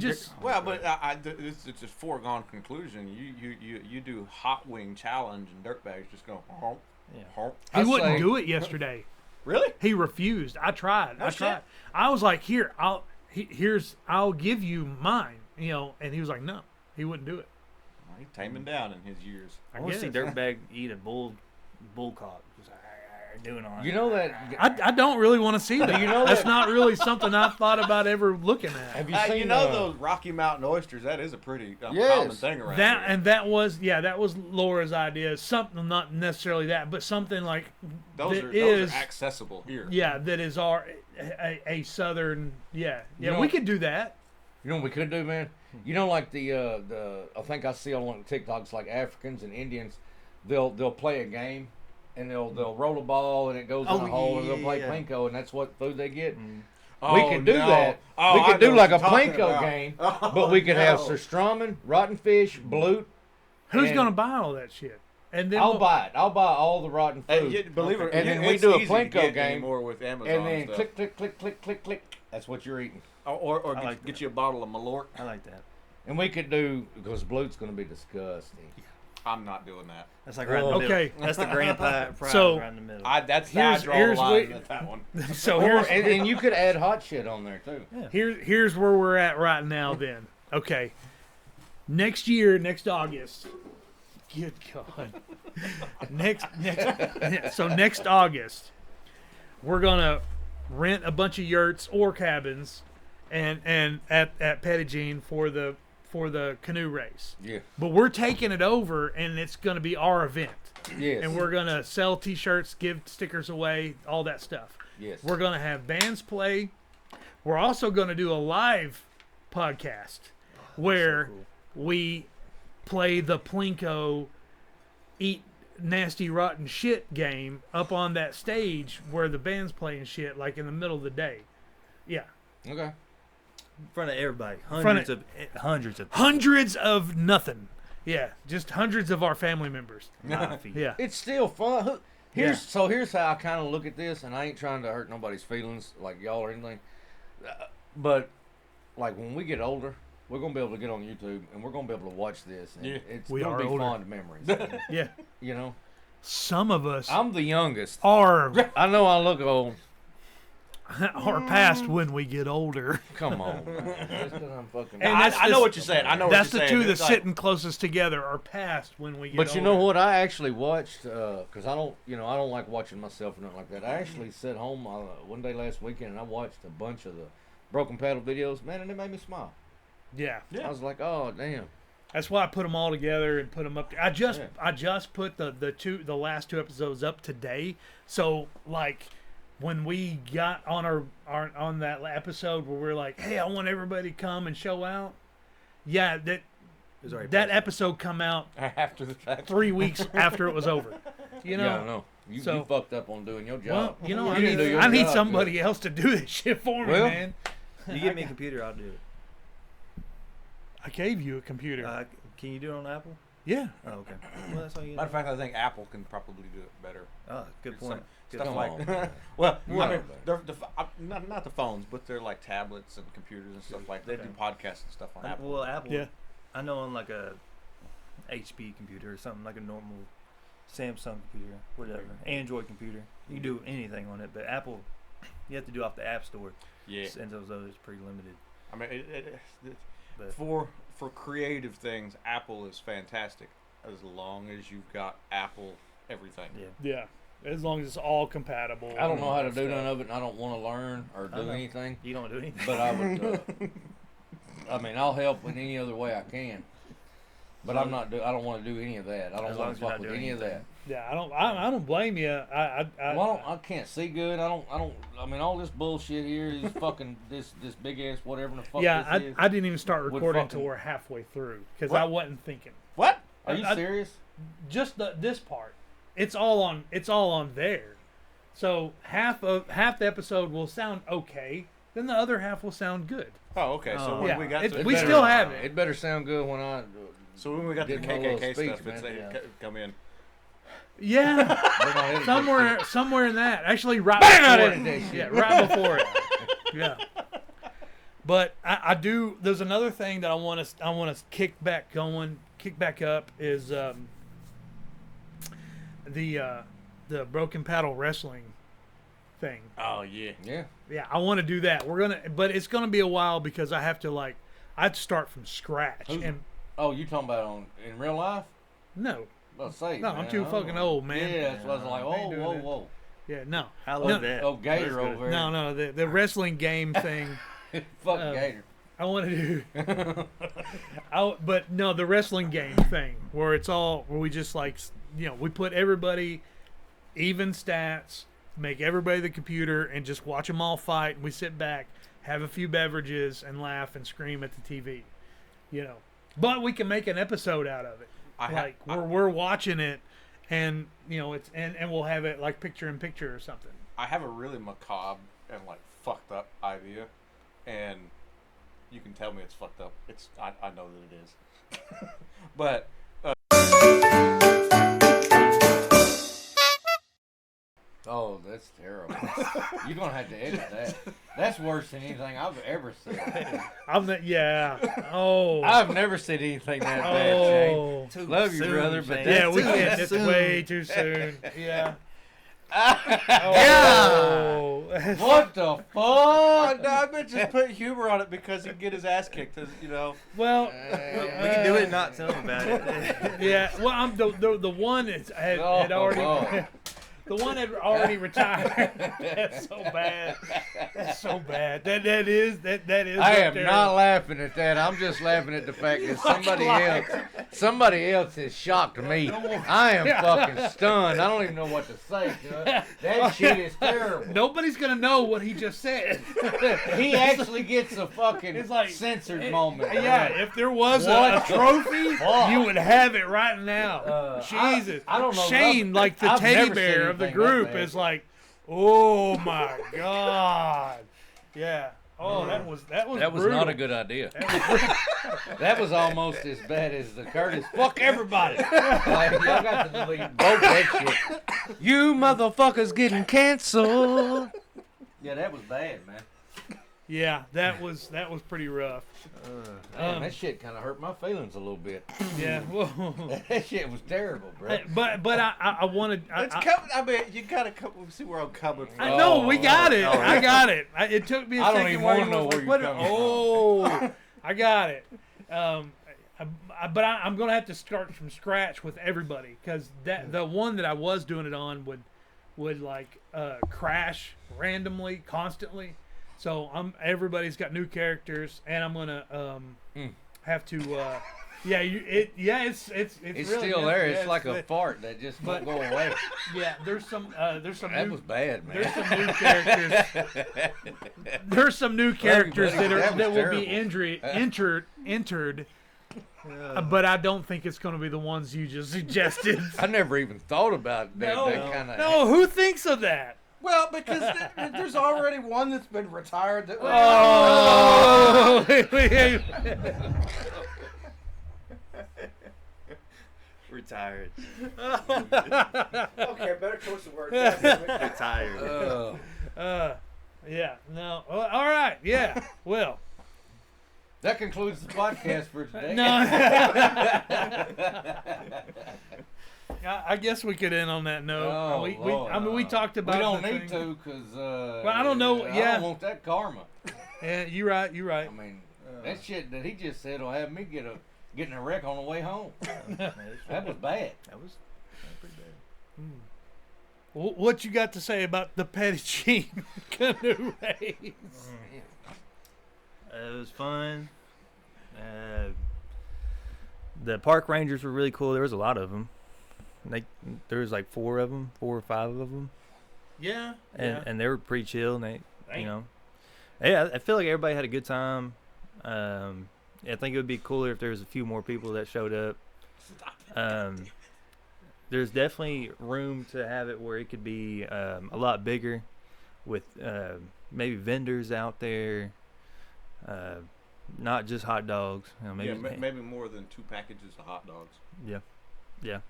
it's a foregone conclusion. You do hot wing challenge and dirtbags just go.
He wouldn't do it yesterday.
Really?
He refused. I tried. I was like, here, I'll give you mine. And he was like, no, he wouldn't do it.
Well, he's taming down in his years.
I want to see dirtbag eat a bull cock. Just doing all.
You know that
I don't really want to see that. That's not really something I've thought about ever looking at.
Have you seen
those Rocky Mountain oysters? That is a pretty common thing around here.
And that was Laura's idea. Something not necessarily that, but something like
those are accessible here.
Yeah, that is a southern. Yeah. We could do that.
You know what we could do, man? Like the I think I see on one of the TikToks, like Africans and Indians, they'll play a game. And they'll roll a ball and it goes in a hole and they'll play pinko and that's what food they get. we could do that.
Oh,
we
I
could do
know
like a
what you're talking
Plinko
about.
game,
Oh,
but we could have
no.
surströmming, rotten fish, bloot.
Who's
and
gonna buy all that shit? And then
I'll buy it. I'll buy all the rotten food.
Believe it,
and then we
it's
do a
easy to
Plinko
get
game
anymore with Amazon
and then
stuff.
click, click, click, click, click, click. That's what you're eating.
Or
I like
get
that.
you a bottle of Malort.
I like that.
And we could do, because bloot's going to be disgusting.
I'm not doing that.
That's like right in the middle.
Okay.
That's the grand prize
So-
right in the middle.
I
Here's-
draw the
here's
line
what-
at that one.
So
Or,
here's
and you could add hot shit on there too.
here's where we're at right now. Then okay, next year, next August. Good God. next August, we're gonna rent a bunch of yurts or cabins, and at Petit Jean for the canoe race.
Yeah.
But we're taking it over, and it's gonna be our event.
Yes.
And we're gonna sell T-shirts, give stickers away, all that stuff.
Yes.
We're gonna have bands play. We're also gonna do a live podcast where we play the Plinko eat nasty rotten shit game up on that stage where the band's playing shit, like in the middle of the day. Yeah.
Okay.
In front of everybody.
Front
Hundreds of
Hundreds of nothing. Yeah, just hundreds of our family members. Yeah.
It's still fun. Here's how I kind of look at this, and I ain't trying to hurt nobody's feelings, like y'all or anything. But like when we get older, we're gonna be able to get on YouTube and we're gonna be able to watch this. And it's
We
gonna
are
be
older.
fond memories.
Yeah.
You know,
Some of us
I'm the youngest.
are
I know I look old.
past when we get older.
Come on. That's 'cause I'm fucking.
And
I know what you're saying. I know
That's
what
the
you're
two
saying.
that's
It's like-
sitting closest together are past when we get
But
older.
you know what? I actually watched because I don't like watching myself or nothing like that. I actually sat home one day last weekend and I watched a bunch of the Broken Paddle videos, man, and it made me smile.
Yeah.
I was like, oh damn.
That's why I put them all together and put them up. I just put the last two episodes up today. So like when we got on our on that episode where we're like, hey, I want everybody to come and show out. Yeah, that episode come out
after the fact,
3 weeks after it was over. You know.
Yeah, I know. You fucked up on doing your job.
Well, you know,
didn't do your
I need
job
somebody
good.
else to do this shit for me,
Well,
man.
You give me a computer, I'll do it.
I gave you a computer.
Can you do it on Apple?
Yeah.
Oh, okay. Well, that's all you.
Matter of fact, I think Apple can probably do it better.
Oh, good point. Good
Stuff
point.
like well,
You
I
know
mean, not the phones, but they're like tablets and computers and stuff like that. They do podcasts and stuff on Apple.
Well, Apple.
Yeah.
I know on like a HP computer or something like a normal Samsung computer, whatever, Android computer, you can do anything on it. But Apple, you have to do off the App Store.
Yeah.
And those others pretty limited.
I mean,
But
for creative things, Apple is fantastic as long as you've got Apple everything.
Yeah.
Yeah. As long as it's all compatible.
I don't know how to do none of it, and I don't want to learn or
I
do
know.
anything.
You don't do anything.
But I would. I mean, I'll help in any other way I can. But I don't want to do any of that. I don't
As long
want
as
to
you're
fuck
not
with
doing
any of that.
Yeah, I don't blame you.
Well, I can't see good. I mean, all this bullshit here is fucking this big ass whatever the fuck
yeah,
this is.
I didn't even start
Would
recording
fucking-
until we're halfway through because
What?
I wasn't thinking.
What?
Are you serious?
Just this part. It's all on there. So half the episode will sound okay, then the other half will sound good.
Oh, okay. So when
Yeah,
we got
it's-
to
we still have it.
It better sound good when I.
So when we got to the
Did my little
KKK
speech,
stuff, it's
man.
come in.
Yeah, somewhere in that. Actually, right
Bang, I
before
did
it.
that shit.
Yeah, right before it. Yeah. But I do. There's another thing that I want to kick back up is the broken paddle wrestling thing.
Oh yeah.
Yeah.
Yeah, I want to do that. But it's gonna be a while because I have to start from scratch. And
Oh, you talking about in real life?
no,
Let's say.
no, I'm too fucking old, man.
Yeah, that's what I was like.
I ain't
Whoa,
doing
whoa,
it.
whoa.
Yeah, no.
I
No,
love that.
Oh, Gator
That's good.
over
No, the wrestling game thing.
Fuck Gator.
I want to do. But no, the wrestling game thing where we just we put everybody even stats, make everybody the computer, and just watch them all fight. And we sit back, have a few beverages, and laugh and scream at the TV. But we can make an episode out of it. We're watching it, and and we'll have it like picture in picture or something.
I have a really macabre and
fucked up idea, and you can tell me it's fucked up. I know that it is, but.
Oh, that's terrible. You're gonna have to edit that. That's worse than anything I've ever said. I've never said anything that bad, Shane. Love you, brother, but that's
we can't. It's way too soon. Yeah.
What the fuck?
No, I meant just put humor on it because he'd get his ass kicked. You know.
Well,
we can do it and not tell him about it.
Yeah. Well, I'm the one that had already. The one had already retired. That's so bad. That's so bad. That is.
I am not laughing at that. I'm just laughing at the fact that somebody else has shocked me. I am fucking stunned. I don't even know what to say. That shit is terrible.
Nobody's gonna know what he just said.
He actually gets a fucking censored moment.
Yeah, if there was a trophy, you would have it right now. Jesus.
I don't know.
Shane, like the teddy bear of the group, is like, oh my God. Yeah. Oh, that was brutal.
Not a good idea. That was almost as bad as the Curtis. Fuck everybody. Like, y'all got to delete both that shit. You motherfuckers getting canceled. Yeah, that was bad, man.
Yeah, that was pretty rough.
Man, that shit kind of hurt my feelings a little bit.
Yeah, well,
that shit was terrible, bro.
But I wanted.
I mean, you gotta see where I'm coming from.
I know we got it. I got it. It took me a second.
I don't even want to know where you're coming from.
Oh, I got it. But I'm gonna have to start from scratch with everybody because the one that I was doing it on would like crash randomly, constantly. So everybody's got new characters, and I'm gonna have to. It's really
still there. It's like a fart that just won't go away.
Yeah, there's some.
That was bad, man.
There's some new characters. There's some new characters that will be entered. But I don't think it's going to be the ones you just suggested.
I never even thought about that.
No, who thinks of that?
Well, because there's already one that's been retired.
Retired.
Okay, better choice of words.
Retired.
Yeah. No. All right. Yeah. Well.
That concludes the podcast for today.
No. I guess we could end on that note. We talked about.
We don't need to because.
Well, I don't know.
I don't want that karma.
Yeah, you're right.
I mean, that shit that he just said will have me getting a wreck on the way home. That was bad.
That was pretty bad.
What you got to say about the Petit canoe race?
It was fun. The park rangers were really cool. There was a lot of them. There was like 4 or 5 of them.
Yeah.
And they were pretty chill. And I feel like everybody had a good time. I think it would be cooler if there was a few more people that showed up. There's definitely room to have it where it could be a lot bigger with maybe vendors out there. Not just hot dogs.
Maybe more than 2 packages of hot dogs.
Yeah.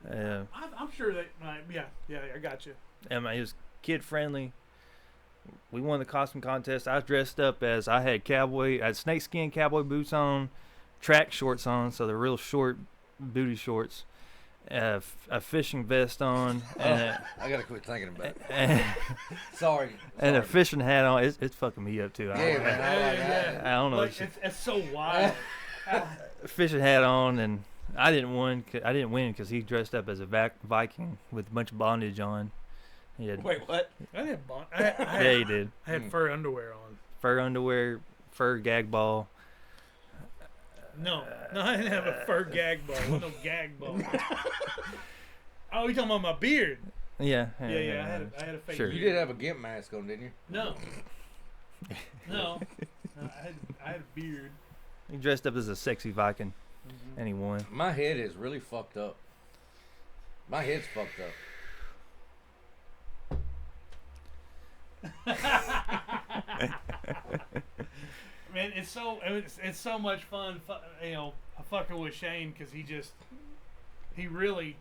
I'm sure that. I got you.
It was kid friendly. We won the costume contest. I was dressed up as I had snakeskin cowboy boots on, track shorts on, so they're real short booty shorts. A fishing vest on. And
I gotta quit thinking about it. Sorry.
And a fishing hat on. It's fucking me up too.
I
don't know.
It's so wild.
Fishing hat on, and I didn't win because he dressed up as a Viking with a bunch of bondage on.
Wait, what?
I didn't bond.
Yeah, he did.
I had fur underwear on.
Fur underwear, fur gag ball.
No, I didn't have a fur gag ball. No gag ball. Oh, you talking about my beard?
Yeah.
I had a fake.
Sure.
Beard.
You did have a gimp mask on, didn't you?
No. I had a beard.
He dressed up as a sexy Viking, and he won.
My head is really fucked up. My head's fucked up.
Man, it's so much fun, fucking with Shane because he really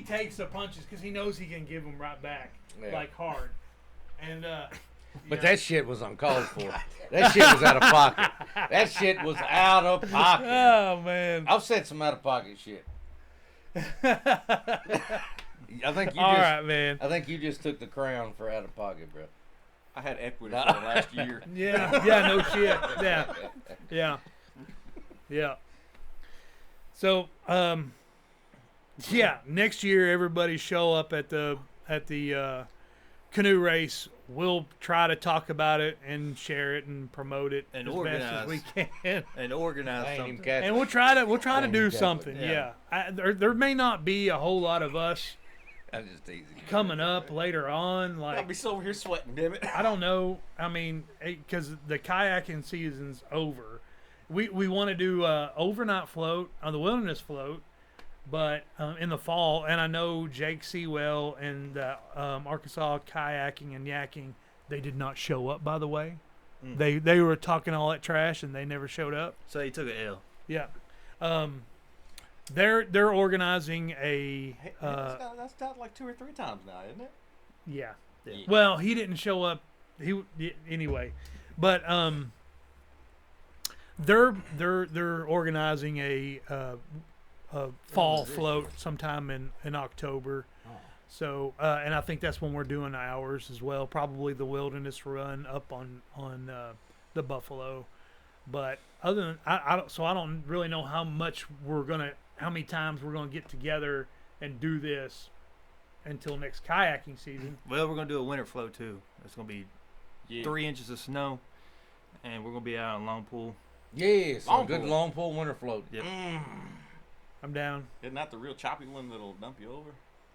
takes the punches because he knows he can give them right back like hard, and
but that shit was uncalled for. That shit was out of pocket. That shit was out of pocket.
Oh man,
I've said some out of pocket shit. I think you
man.
I think you just took the crown for out of pocket, bro.
I had equity for the last year.
Yeah, no shit. Yeah. So, next year everybody show up at the canoe race. We'll try to talk about it and share it and promote it
and
as
organize
best as we can.
And organize something.
And we'll try to do something. Yeah. There may not be a whole lot of us coming up later on. Like
I'll be so over here sweating, damn it.
I don't know. I mean, because the kayaking season's over. We want to do overnight float on the wilderness float, but in the fall. And I know Jake Sewell and Arkansas Kayaking and Yakking, they did not show up. By the way, they were talking all that trash and they never showed up.
So he took an L.
Yeah. They're organizing a.
That's done like 2 or 3 times now, isn't it?
Yeah. Well, he didn't show up. Anyway, but they're organizing a fall float sometime in October. So and I think that's when we're doing ours as well. Probably the wilderness run up on the Buffalo. But other than I don't really know how many times we're gonna get together and do this until next kayaking season.
Well, we're gonna do a winter float too. It's gonna be 3 inches of snow, and we're gonna be out on Long Pool.
Yes, a good long pool winter float.
Yep.
I'm down.
Isn't that the real choppy one that'll dump you over?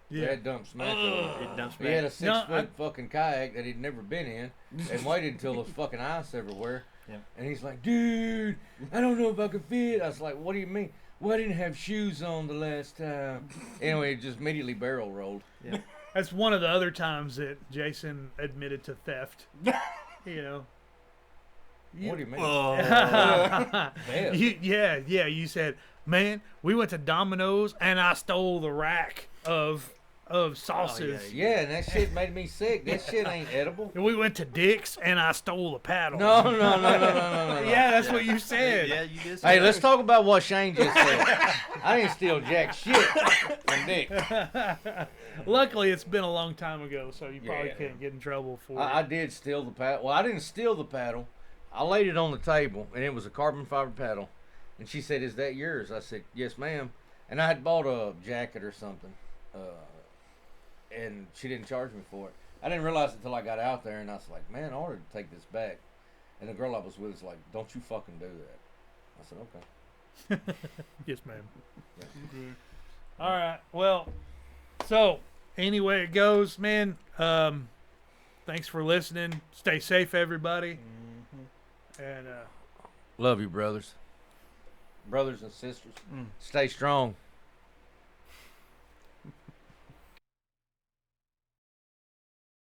Yeah, it dumps smack.
It dumps
He had a 6-foot fucking kayak that he'd never been in, and waited until there was fucking ice everywhere.
Yeah.
And he's like, dude, I don't know if I can fit. I was like, what do you mean? Well, I didn't have shoes on the last time. Anyway, it just immediately barrel rolled.
Yeah.
That's one of the other times that Jason admitted to theft.
What do you mean?
You said, man, we went to Domino's and I stole the rack of sauces.
Oh, yeah, and that shit made me sick. That shit ain't edible.
And we went to Dick's and I stole a paddle.
No.
Yeah, that's what you said.
Yeah, you did.
Hey, let's talk about what Shane just said. I didn't steal jack shit from Dick.
Luckily, it's been a long time ago, so you probably can't get in trouble for it.
I did steal the paddle. Well, I didn't steal the paddle. I laid it on the table, and it was a carbon fiber paddle. And she said, "Is that yours?" I said, "Yes, ma'am." And I had bought a jacket or something, and she didn't charge me for it. I didn't realize it until I got out there, and I was like, "Man, I ought to take this back." And the girl I was with was like, "Don't you fucking do that." I said, "Okay."
Yes, ma'am. Yeah. All right. Well, so anyway it goes, man. Thanks for listening. Stay safe, everybody. And
love you, brothers and sisters. Stay strong.